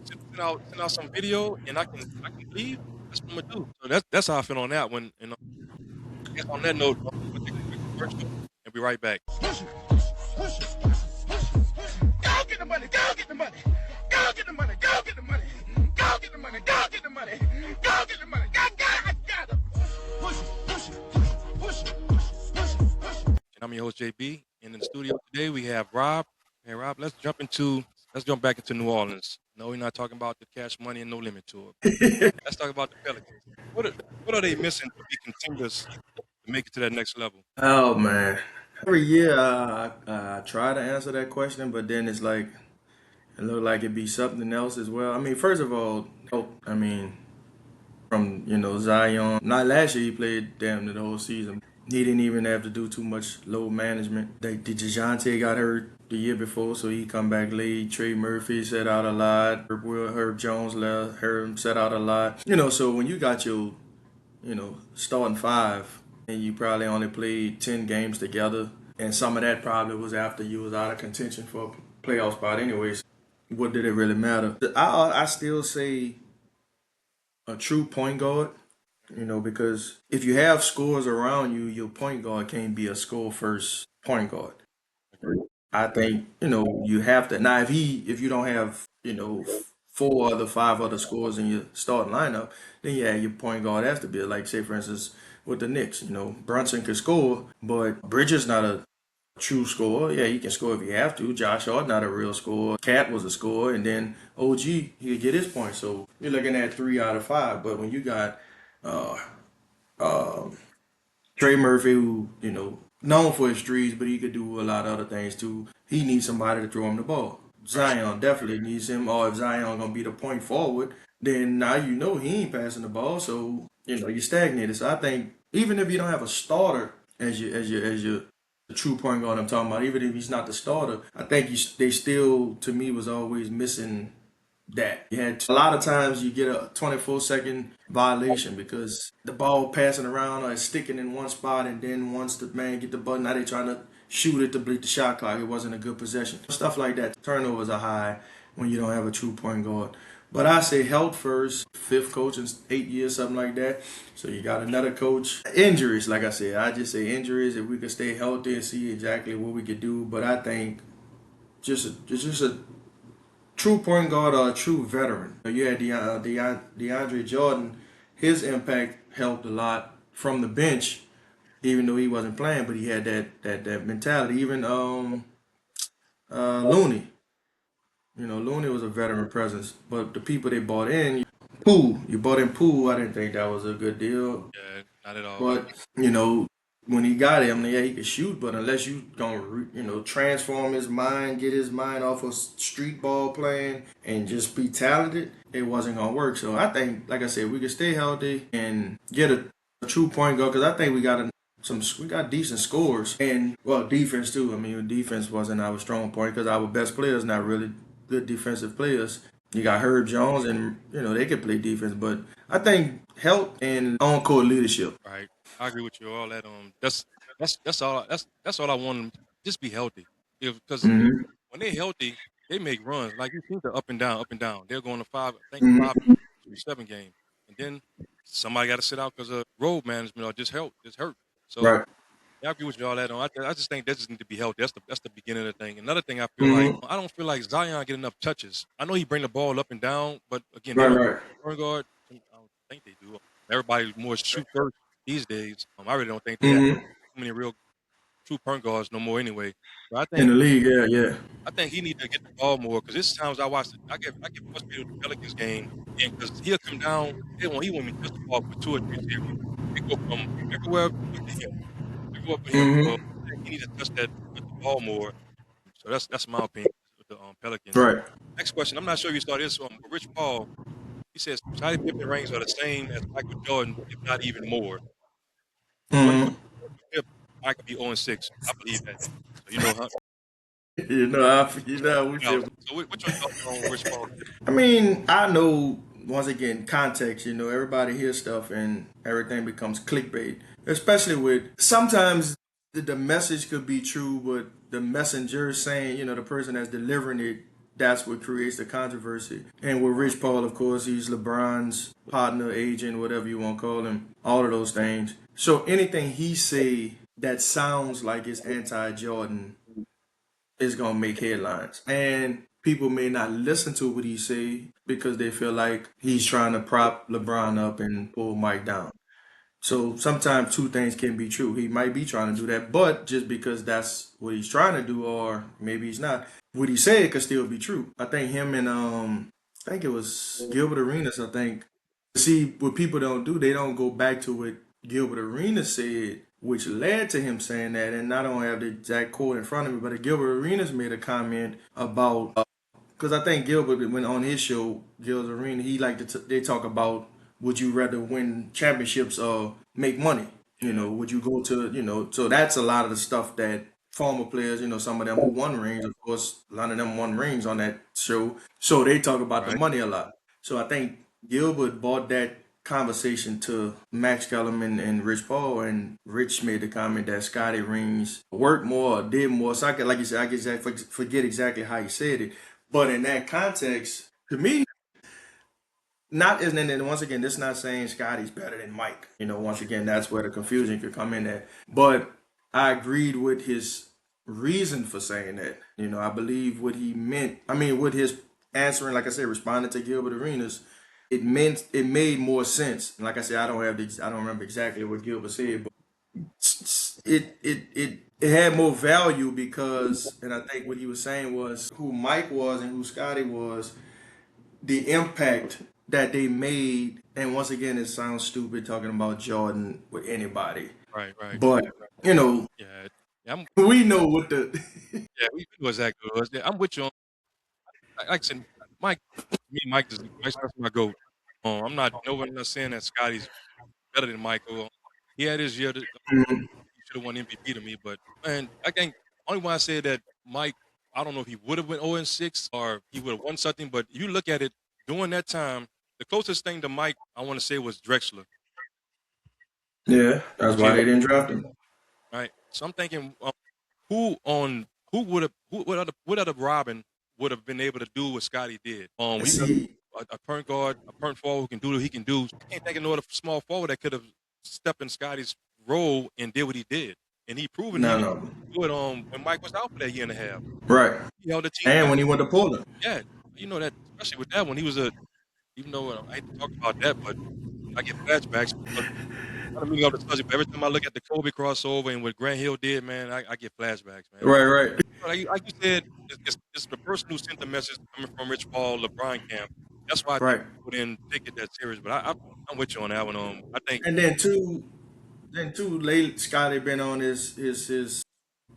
can send out some video and I can leave. That's what I'm gonna do. So that's how I feel on that one. And I guess on that note, I'm gonna take a quick commercial and be right back. Go get the money, go get the money, go get the money, go get the money, go get the money, go get the money, go get the money, I got it. Push it. And I'm your host JB, and in the studio today we have Rob. Hey Rob, let's jump back into New Orleans. No, we're not talking about the Cash Money and No Limit Tour. Let's talk about the Pelicans. What are they missing to be contenders to make it to that next level? oh man, every year I try to answer that question, but then it's like it look like it'd be something else as well. I mean, first of all, I mean, from Zion. Not last year, he played damn near the whole season. He didn't even have to do too much load management. DeJounte got hurt the year before, so he come back late. Trey Murphy set out a lot. Herb Jones left. Herb set out a lot. So when you got your starting five, and you probably only played 10 games together, and some of that probably was after you was out of contention for a playoff spot anyways. What did it really matter? I still say a true point guard, because if you have scores around you, your point guard can't be a score first point guard. I think, you have to. Now, if you don't have, five other scores in your starting lineup, then yeah, your point guard has to be like, say, for instance, with the Knicks, Brunson can score, but Bridges not a true scorer. Yeah, he can score if you have to. Josh Hart not a real scorer. Cat was a scorer, and then OG, he'll get his points. So you're looking at 3 out of 5. But when you got Trey Murphy, who, known for his threes, but he could do a lot of other things too. He needs somebody to throw him the ball. Zion definitely needs him. Or if Zion gonna be the point forward, then now he ain't passing the ball, so you're stagnated. So I think even if you don't have a starter as your true point guard I'm talking about, even if he's not the starter, I think they still, to me, was always missing that. You had a lot of times you get a 24-second violation because the ball passing around or it's sticking in one spot, and then once the man get the button, now they trying to shoot it to beat the shot clock. It wasn't a good possession. Stuff like that. Turnovers are high when you don't have a true point guard. But I say health first. 5th coach in 8 years, something like that. So you got another coach. Injuries, like I said, I just say injuries. If we could stay healthy and see exactly what we could do. But I think just a true point guard or a true veteran. You had DeAndre Jordan. His impact helped a lot from the bench, even though he wasn't playing. But he had that mentality. Even Looney. Looney was a veteran presence, but the people they bought in, you bought in Poole. I didn't think that was a good deal. Yeah, not at all. But when he got him, yeah, he could shoot, but unless you gonna transform his mind, get his mind off of street ball playing, and just be talented, it wasn't gonna work. So I think, like I said, we could stay healthy and get a true point guard, because I think we got decent scores and defense too. I mean, defense wasn't our strong point because our best players not really good defensive players. You got Herb Jones, and they can play defense, but I think health and on-court leadership. Right, I agree with you. All that. That's all I want them. Just be healthy. Because when they're healthy, they make runs. Like you think they're up and down, up and down. They're going to 5-7 games, and then somebody got to sit out because of road management or just hurt. So. Right. Yeah, I agree with you all that on. I just think they just need to be healthy. That's the beginning of the thing. Another thing I feel like, I don't feel like Zion get enough touches. I know he bring the ball up and down, but again, point guard, I don't think they do. Everybody's more shoot first these days. I really don't think they have too many real true point guards no more anyway. But I think in the league, yeah. I think he need to get the ball more, because there's times I watch it. I get frustrated with the Pelicans game, and because he'll come down, he want me to touch the ball for 2 or 3 series. They go from everywhere to him. So he need to touch the ball more. So So that's my opinion with the Pelicans. Right. Next question. I'm not sure if you saw this. Rich Paul, he says Scottie Pippen rings are the same as Michael Jordan, if not even more. What Mm-hmm. if Mike could be 0-6? I believe that. So, you know, huh? You know, we No. feel. So what's your thoughts on Rich Paul? I mean, I know, once again, context, everybody hears stuff and everything becomes clickbait, especially with sometimes the message could be true, but the messenger saying, the person that's delivering it, that's what creates the controversy. And with Rich Paul, of course, he's LeBron's partner, agent, whatever you want to call him, all of those things. So anything he say that sounds like it's anti-Jordan is gonna make headlines, and people may not listen to what he say because they feel like he's trying to prop LeBron up and pull Mike down. So sometimes two things can be true. He might be trying to do that, but just because that's what he's trying to do, or maybe he's not, what he said could still be true. I think him and I think it was Gilbert Arenas. I think, see, what people don't do, they don't go back to what Gilbert Arenas said, which led to him saying that. And I don't have the exact quote in front of me, but Gilbert Arenas made a comment about, because I think Gilbert, when on his show, Gilbert Arenas, he they talk about, would you rather win championships or make money? Would you go to, so that's a lot of the stuff that former players, some of them who won rings, of course, a lot of them won rings on that show. So they talk about the money a lot. So I think Gilbert brought that conversation to Max Kellerman and Rich Paul, and Rich made the comment that Scottie rings worked more, did more. So like you said, I forget exactly how he said it. But in that context, to me, not isn't and once again, this is not saying Scottie's better than Mike. Once again, that's where the confusion could come in at. But I agreed with his reason for saying that. I believe what he meant. I mean, with his answering, like I said, responding to Gilbert Arenas, it made more sense. And like I said, I don't remember exactly what Gilbert said, but it had more value because, and I think what he was saying was who Mike was and who Scottie was, the impact that they made. And once again, it sounds stupid talking about Jordan with anybody. Right. But, Yeah, we know what the... yeah, we know exactly what it was. Yeah, I'm with you on, like I said, Mike, me and Mike is my GOAT. I'm not saying that Scotty's better than Michael. He had his year. He should have won MVP to me, but man, I think only when I say that Mike, I don't know if he would have went 0-6 or he would have won something, but you look at it during that time, the closest thing to Mike, I want to say, was Drexler. Yeah, that's why they didn't draft him. Right. So I'm thinking, what other Robin would have been able to do what Scotty did? We got a point guard, a point forward who can do what he can do. I can't think of no other small forward that could have stepped in Scotty's role and did what he did. And he proven he could do it when Mike was out for that year and a half. Right. He held the team and back. when he went to Portland. Yeah, that, especially with that one, he was even though I hate to talk about that, but I get flashbacks. I don't mean up the subject, but every time I look at the Kobe crossover and what Grant Hill did, man, I get flashbacks, man. Right. Like you said, it's the person who sent the message coming from Rich Paul, LeBron camp. That's why I think people didn't take it that serious. But I'm with you on that one. I think. And then lately Scottie been on his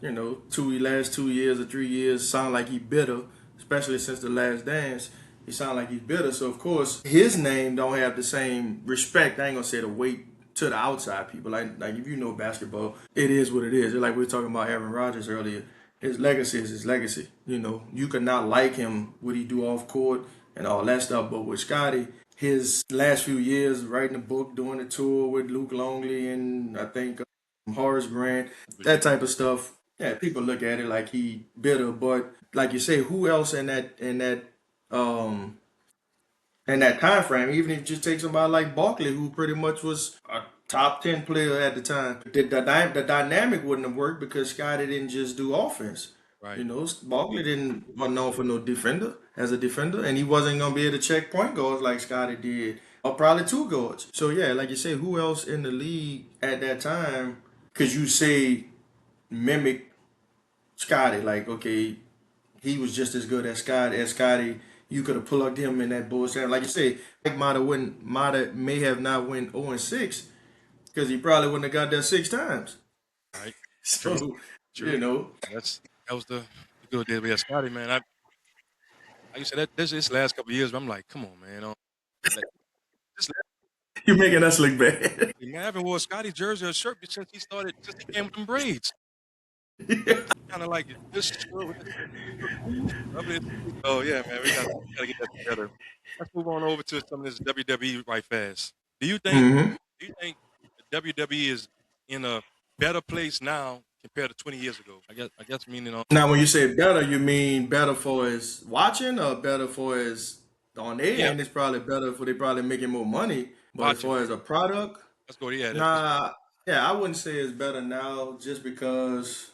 last 2 years or 3 years sound like he bitter, especially since the last dance. He sound like he's bitter. So of course his name don't have the same respect. I ain't gonna say the weight to the outside people. Like if you know basketball, it is what it is. Just like we were talking about Aaron Rodgers earlier. His legacy is his legacy. You could not like him, what he do off court and all that stuff. But with Scottie, his last few years writing a book, doing a tour with Luke Longley and I think Horace Grant, that type of stuff. Yeah, people look at it like he bitter, but like you say, who else in that time frame? Even if you just take somebody like Barkley, who pretty much was a top 10 player at the time, the dynamic wouldn't have worked because Scottie didn't just do offense. Right. Barkley wasn't known for no defender as a defender, and he wasn't gonna be able to check point guards like Scottie did, or probably two guards. So yeah, like you say, who else in the league at that time could you say mimic Scottie? Like, okay, he was just as good as Scottie. You could have plugged him in that bullshit. Like you say, Mike may have not went 0-6 because he probably wouldn't have got there 6 times. Right. So True. that was the good days. But yeah, Scotty, man, like you said, this last couple of years, I'm like, come on, man. Like, this You're making us look bad. man, I haven't wore a Scotty jersey or shirt since he came with them braids. Kind of like this shirt with oh yeah, man, we gotta get that together. Let's move on over to some of this WWE right fast. Do you think hmm the WWE is in a better place now compared to 20 years ago? I guess meaning Now, when you say better, you mean better for his watching or better for his on their yeah, end? It's probably better for they probably making more money. But as watching. far as a product, Let's go. Yeah, nah, yeah, I wouldn't say it's better now just because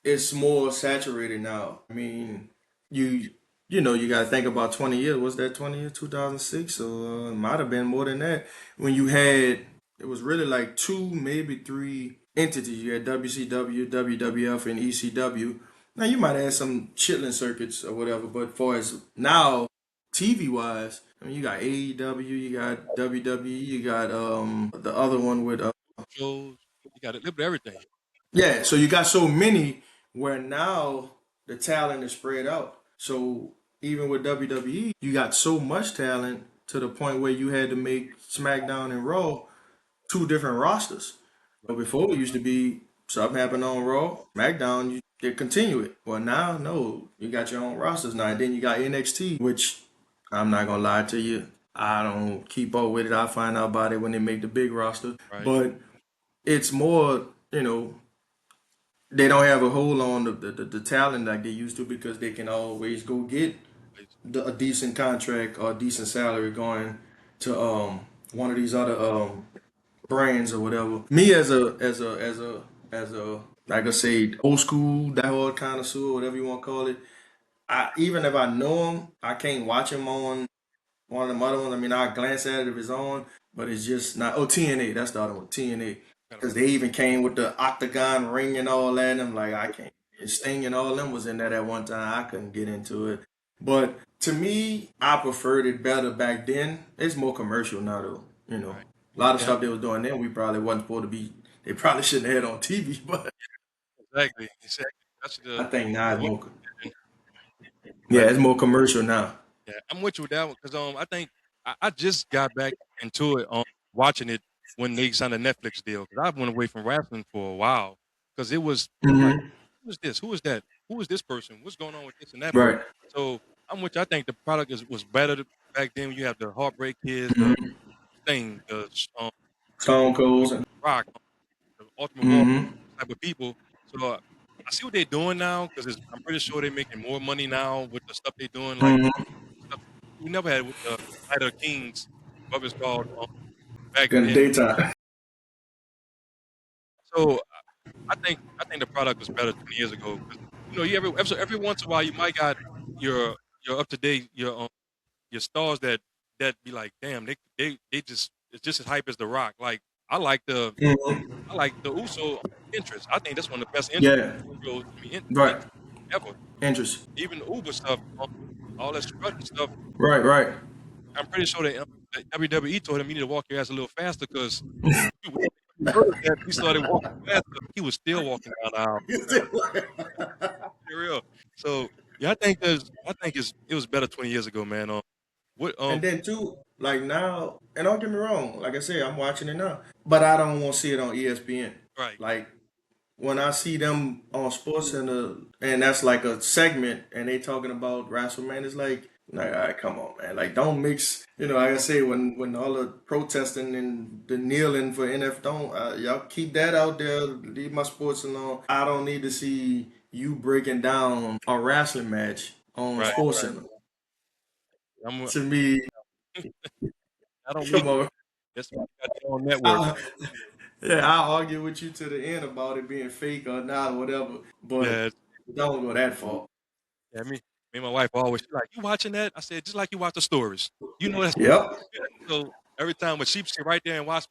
it's more saturated now. I mean, you you got to think about 20 years. Was that 20 years? 2006? So it might have been more than that. When you had, it was really like two, maybe three entities. You had WCW, WWF, and ECW. Now you might have some chitlin circuits or whatever, but for as now, TV wise, I mean, you got AEW, you got WWE, you got the other one with shows. You got a little bit of everything. yeah, so you got so many where now the talent is spread out. So even with WWE, you got so much talent to the point where you had to make SmackDown and Raw two different rosters. But before it used to be something happened on Raw, SmackDown, they continue it. Well, now, no, you got your own rosters now. And then you got NXT, which I'm not going to lie to you. I don't keep up with it. I find out about it when they make the big roster. Right. But it's more, they don't have a hold on the talent like they used to because they can always go get a decent contract or a decent salary going to one of these other brands or whatever. Me as a like I say old school diehard connoisseur, whatever you want to call it. Even if I know him, I can't watch him on one of them other ones. I mean, I glance at it if it's on, but it's just not. Oh, TNA, that's the other one, TNA. Because they even came with the octagon ring and all that. And I'm like, I can't. And Sting and all of them was in that at one time. I couldn't get into it. But to me, I preferred it better back then. It's more commercial now, though. Right. A lot of stuff they was doing then, we probably wasn't supposed to be. They probably shouldn't have had on TV. But Exactly. That's I think now it's more. Right. Yeah, it's more commercial now. Yeah, I'm with you with that one because I think I just got back into it watching it when they signed a Netflix deal because I went away from wrestling for a while because it was like, hmm who is this? Who is that? Who is this person? What's going on with this and that? Right. So I'm with you. I think the product was better back then when you have the Heartbreak Kids, the hmm thing, the Stone Cold. Rock, the Ultimate Warrior hmm type of people. So I see what they're doing now because I'm pretty sure they're making more money now with the stuff they're doing. Like hmm stuff we never had with the Night of the Kings, what was called back In the then. daytime. So I think the product was better 20 years ago. 'Cause, you every once in a while you might got your up to date your stars that be like, damn, they just it's just as hype as The Rock. Like hmm I like the Uso entrance. I think that's one of the best Yeah. like, Right. ever. Interest. Even the Uber stuff, all that structure stuff. Right. Right. I'm pretty sure that WWE told him you need to walk your ass a little faster because he started walking faster. He was still walking down the aisle. For real. So yeah, it was better 20 years ago, man. What And then too, like now, and don't get me wrong, like I said, I'm watching it now, but I don't want to see it on ESPN. right. Like when I see them on Sports Center, and that's like a segment, and they talking about WrestleMania, it's like, all right, come on, man, like don't mix, like I say, when all the protesting and the kneeling for NF, don't y'all keep that out there, leave my sports alone. I don't need to see you breaking down a wrestling match on Right. Sports Center. I'm, To me, I don't need come on. that's why I got their own network. I, yeah, I'll argue with you to the end about it being fake or not or whatever, but Yeah, don't go that far. yeah. Me and my wife always she's like, you watching that? I said, just like you watch the stories. That's Yep. so every time when she sit right there and watch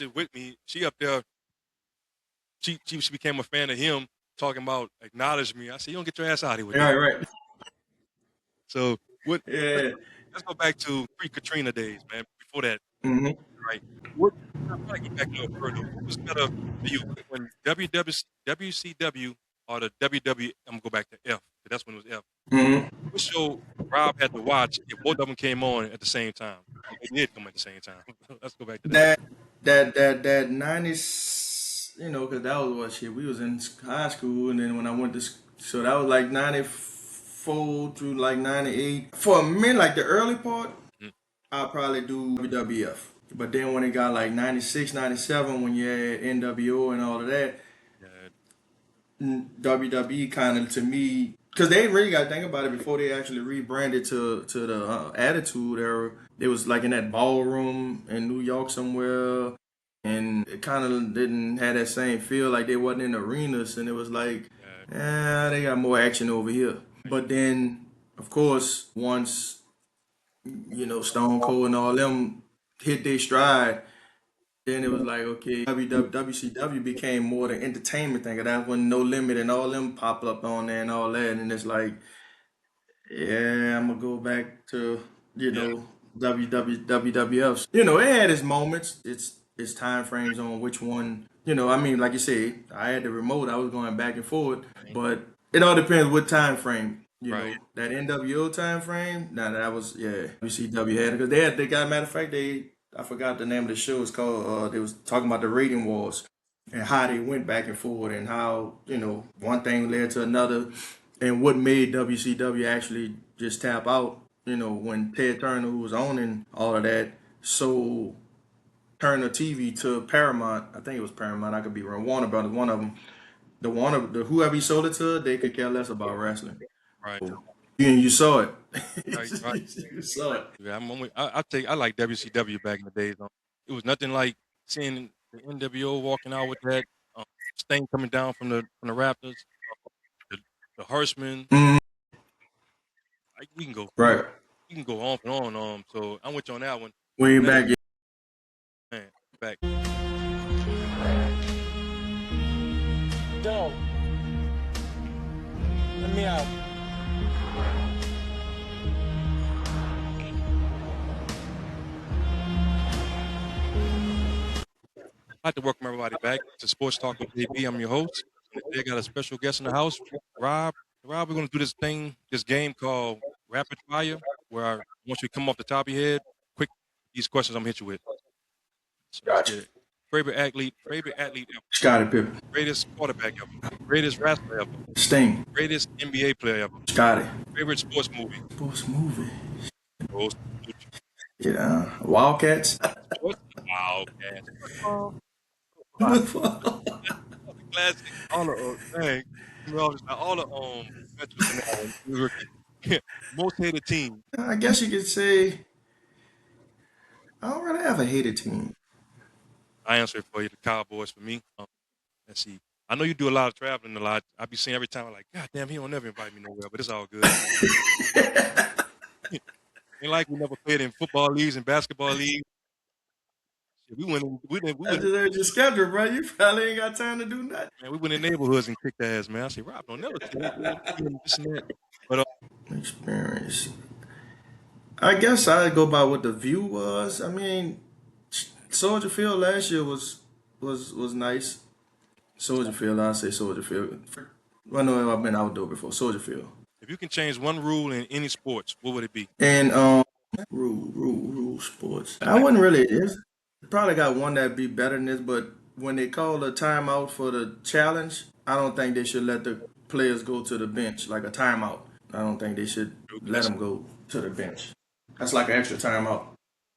it with me, she up there, she became a fan of him talking about acknowledge me. I said, you don't get your ass out of here with that. Right. So Yeah. let's go back to pre-Katrina days, man. Before that, hmm right? I'm trying to get back a little further. What was better for you when WCW or the WWE. I'm gonna go back to F. 'Cause that's when it was F. Mm-hmm. What show Rob had to watch if both of them came on at the same time? They did come at the same time. Let's go back to that. That 90s, because that was what shit. We was in high school, and then when I went to, so that was like 94 through like 98. For a minute, like the early part, Mhm. I'll probably do WWF. But then when it got like 96, 97, when you had NWO and all of that, Yeah. WWE kind of, to me, because they really got to think about it before they actually rebranded to the Attitude Era. It was like in that ballroom in New York somewhere, and it kind of didn't have that same feel. Like they wasn't in arenas, and it was like, they got more action over here. But then, of course, once Stone Cold and all them hit their stride, then it was like, okay, WCW became more the entertainment thing. And that's when No Limit and all them pop up on there and all that. And it's like, yeah, I'm gonna go back to, Yeah. WWFs. It had its moments, its time frames on which one, I mean, like you said, I had the remote, I was going back and forth, but it all depends what time frame. Right. That NWO time frame, now that was, yeah, WCW had it. Because they got, matter of fact, I forgot the name of the show. It's called, they was talking about the rating wars and how they went back and forth and how, one thing led to another and what made WCW actually just tap out, when Ted Turner, who was owning all of that, sold Turner TV to Paramount. I think it was Paramount. I could be wrong. Warner Brothers, one of them. Whoever he sold it to, they could care less about wrestling. Right. You saw it. Right. You saw it. Yeah, I like WCW back in the days. It was nothing like seeing the NWO walking out with that stain coming down from the Raptors, the, the Horsemen. Mhm. Like, we can go Right. on and on. So I'm with you on that one. We ain't back yet. Man, back. Yo, let me out. I'd like to welcome everybody back to Sports Talk with JB. I'm your host. Today I got a special guest in the house, Rob. Rob, we're going to do this game called Rapid Fire, where once you come off the top of your head, quick, these questions I'm going to hit you with. So let's Gotcha. get it. Favorite athlete ever. Scottie Pippen. Greatest quarterback ever. Greatest wrestler ever. Sting. Greatest NBA player ever. Scottie. Favorite sports movie. Sports movie. Sports Wildcats. Wow, man. Classic. All the most hated team. I guess you could say I don't really have a hated team. I answer it for you. The Cowboys for me. Let's see. I know you do a lot of traveling. A lot. I be seeing every time. I'm like, God damn, he don't never invite me nowhere. But it's all good. Ain't like we never played in football leagues and basketball leagues. We went. I just heard your schedule, bro. You probably ain't got time to do nothing. Man, we went in neighborhoods and kicked ass, man. I say, Rob, don't never tell me this and that. But Experience. I guess I'd go by what the view was. I mean, Soldier Field last year was nice. Soldier Field, I'd say Soldier Field. Well, no, I've been outdoor before. Soldier Field. if you can change one rule in any sports, what would it be? And rule sports. I wouldn't really. It's probably got one that'd be better than this, but when they call a timeout for the challenge, I don't think they should let the players go to the bench like a timeout. I don't think they should let them go to the bench. That's like an extra timeout.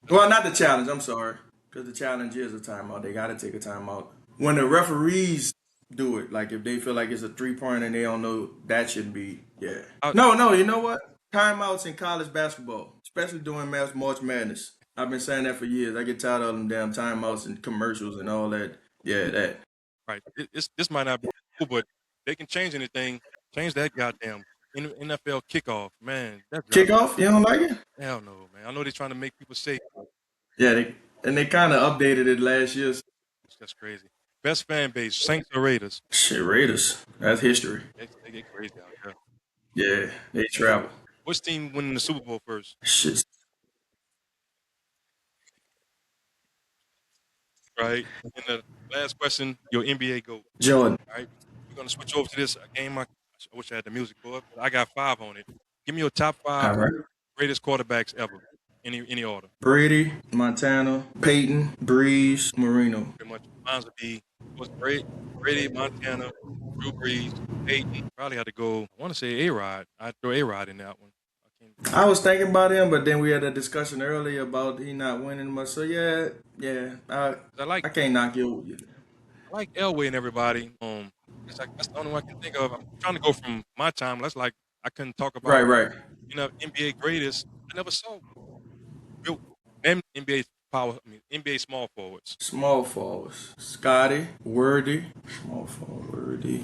Well, not the challenge. I'm sorry, because the challenge is a timeout. They got to take a timeout. When the referees do it, like if they feel like it's a 3-pointer and they don't know, that should be, yeah. No, you know what? Timeouts in college basketball, especially during March Madness. I've been saying that for years. I get tired of them damn timeouts and commercials and all that. Yeah, that. Right. This might not be cool, but they can change anything. Change that goddamn NFL kickoff, man. That's Kickoff? You don't like it? hell no, man. I know they're trying to make people safe. Yeah, they kind of updated it last year. That's crazy. Best fan base, Saints or Raiders? Shit, Raiders. That's history. They get crazy out there. Yeah, they travel. Which team winning the Super Bowl first? Shit. Right. And the last question, your NBA GOAT. Jordan. All right. we're gonna switch over to this game. I wish I had the music for it, but I got 5 on it. Give me your top 5 All right. greatest quarterbacks ever, any order. Brady, Montana, Peyton, Breeze, Marino. Pretty much mine would be was Brady, Montana, Drew Brees, Peyton. Probably had to go. I want to say A-Rod. I'd throw A-Rod in that one. I was thinking about him, but then we had a discussion earlier about he not winning much. So yeah. I can't knock you. I like Elway and everybody. It's like that's the only one I can think of. I'm trying to go from my time. That's like I couldn't talk about Right. NBA greatest. I never saw NBA small forwards. Small forwards. Scottie, Worthy. Small forward, Worthy.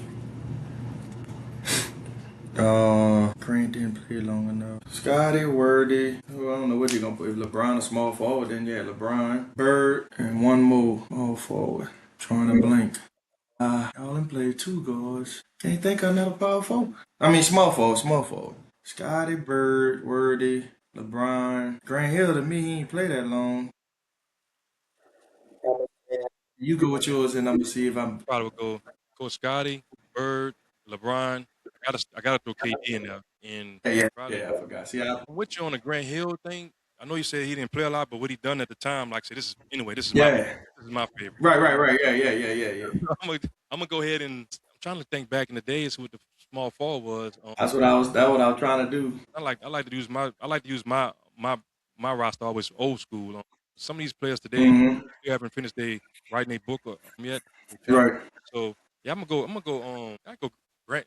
Grant didn't play long enough. Scottie, Worthy. I don't know what you're gonna put. If LeBron a small forward, then yeah, LeBron, Bird, and one more small forward. Trying to blink. Y'all done played 2 guards. Can't think of another power forward. I mean, small forward. Scottie, Bird, Worthy, LeBron. Grant Hill, to me, he ain't play that long. You go with yours, and I'm gonna see if I'm. Probably would go Scottie, Bird, LeBron. I gotta throw KD in there. And Yeah, I forgot. See, I'm with you on the Grant Hill thing. I know you said he didn't play a lot, but what he done at the time, like I said, this is my favorite. Right. Yeah. I'm gonna go ahead and I'm trying to think back in the days who the small forward was. That's what I was trying to do. I like to use my roster always old school. Some of these players today they haven't finished writing their book yet. Right. So yeah, I'm gonna go. I go Grant.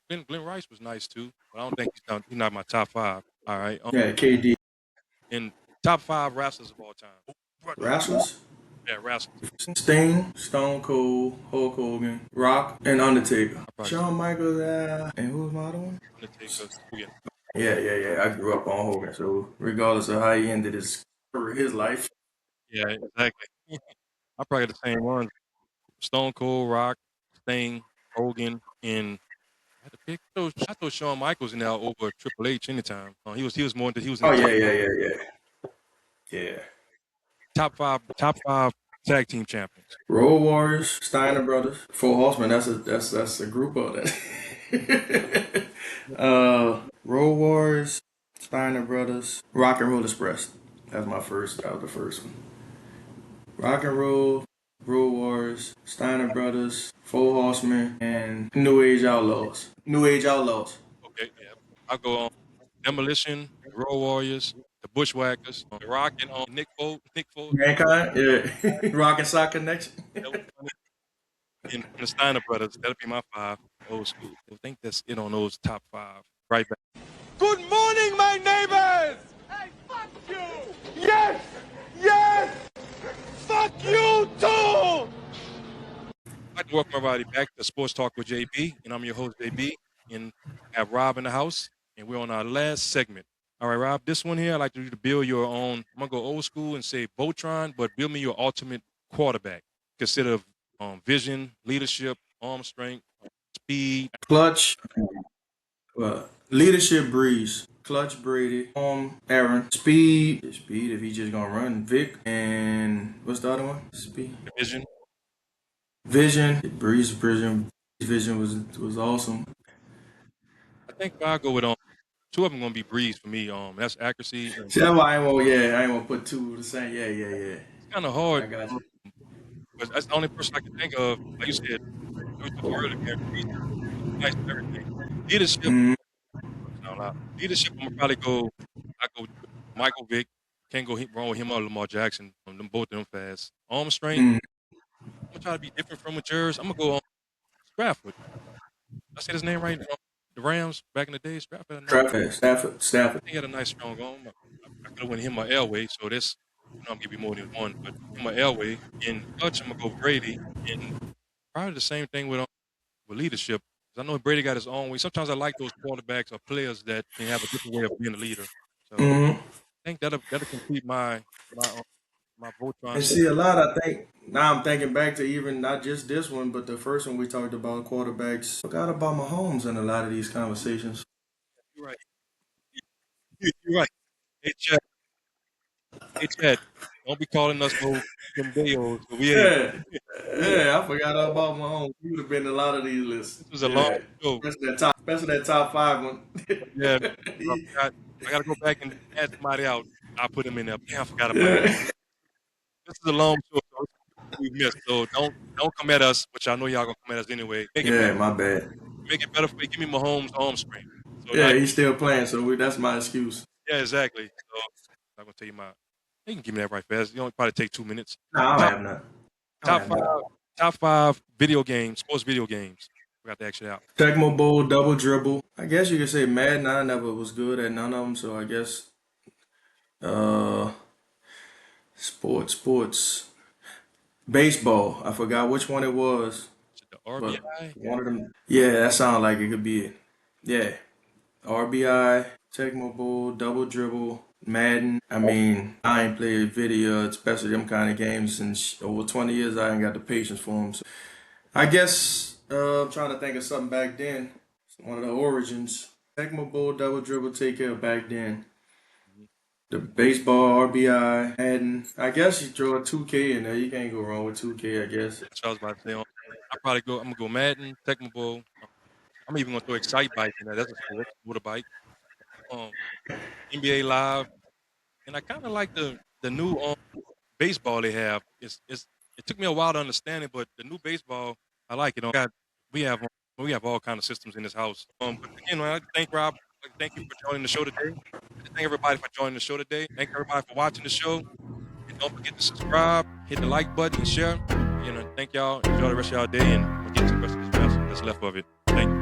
Glenn Rice was nice too, but I don't think he's not my top 5. All right. Yeah, KD. And top 5 wrestlers of all time. Wrestlers? Yeah, wrestlers. Sting, Stone Cold, Hulk Hogan, Rock, and Undertaker. Shawn Michaels, and who was my other one? Undertaker. Yeah. I grew up on Hogan, so regardless of how he ended his life. Yeah, exactly. I probably got the same ones. Stone Cold, Rock, Sting, Hogan, and I had to pick. I throw Shawn Michaels in there over Triple H anytime. He was more into. He was. Oh yeah. Top five tag team champions. Road Warriors, Steiner Brothers, Four Horsemen. That's a group of that. Road Warriors, Steiner Brothers, Rock and Roll Express. That was the first one. Rock and Roll, Road Warriors, Steiner Brothers, Four Horsemen, and New Age Outlaws. Okay, yeah. I'll go on Demolition, Road Warriors, the Bushwhackers, the Rock and Nick Fold. Mankind, yeah. Rock and Sock Connection. And the Steiner Brothers, that'll be my 5 old school. I think that's it on those top 5. Right back. Good morning, my neighbors! Hey, fuck you! Yes! Fuck you too! I'd like to welcome everybody back to Sports Talk with JB, and I'm your host, JB, and I have Rob in the house, and we're on our last segment. All right, Rob, this one here, I'd like you to build your own. I'm going to go old school and say Voltron, but build me your ultimate quarterback. Consider of vision, leadership, arm strength, speed. Clutch. Leadership, Breeze. Clutch, Brady. Aaron. Speed if he's just going to run. Vic. And what's the other one? Speed. Vision. Breeze vision was awesome. I think I'll go with 2 of them going to be Breeze for me. That's accuracy. See, that's why I ain't want to put 2 the same. Yeah. It's kind of hard. I got you. But that's the only person I can think of. Like you said, earlier, nice and everything. Leadership. Leadership, I'm going to probably go Michael Vick. Can't go wrong with him or Lamar Jackson. Them both of them fast. Arm strength. I'm going to try to be different from yours. I'm going to go on Stratford. I said his name right? The Rams back in the day. Stafford. He had a nice strong arm. I could have went him or Elway. So this, I'm going to give you more than one. But him or Elway. In clutch, I'm going to go Brady. And probably the same thing with leadership. I know Brady got his own way. Sometimes I like those quarterbacks or players that can have a different way of being a leader. So I think that'll complete my Voltron. And see, a lot, I think, now I'm thinking back to even not just this one, but the first one we talked about, quarterbacks. Forgot about Mahomes in a lot of these conversations. You're right. You're right. Hey, Chad. Don't be calling us no Deos. We ain't. Yeah, I forgot all about Mahomes. He would have been in a lot of these lists. This was a long show. Especially that top 5 one. Yeah, I got to go back and add somebody out. I'll put him in there. Damn, I forgot about it. This is a long show, so we missed. So don't come at us, which I know y'all gonna come at us anyway. Make it better. My bad. Make it better for me. Give me Mahomes' arm strength. So Yeah, he's still playing, so that's my excuse. Yeah, exactly. So I'm not gonna tell you my. You can give me that right fast. You only probably take 2 minutes. No, I don't have none. Top five video games, sports video games. We got to ask you out. Tecmo Bowl, Double Dribble. I guess you could say Madden. I never was good at none of them, so I guess sports. Baseball. I forgot which one it was. The RBI? One of them. Yeah, that sounds like it could be it. Yeah. RBI, Tecmo Bowl, Double Dribble, Madden. I mean, I ain't played video, especially them kind of games, in over 20 years. I ain't got the patience for them. So I guess I'm trying to think of something back then. One of the origins. Tecmo Bowl, Double Dribble, take care of back then. The baseball, RBI, Madden. I guess you throw a 2K in there. You can't go wrong with 2K, I guess. That's what I was about to say. I'm gonna go Madden, Tecmo Bowl. I'm even gonna throw Excite Bike in there. That's a sport, motorbike. NBA Live, and I kind of like the new baseball they have. It took me a while to understand it, but the new baseball I like it. We have all kind of systems in this house. But again, I thank Rob. Thank you for joining the show today. Thank everybody for joining the show today. Thank everybody for watching the show. And don't forget to subscribe, hit the like button, and share. Thank y'all. Enjoy the rest of y'all day, and we'll get to the rest of this that's left of it. Thank you.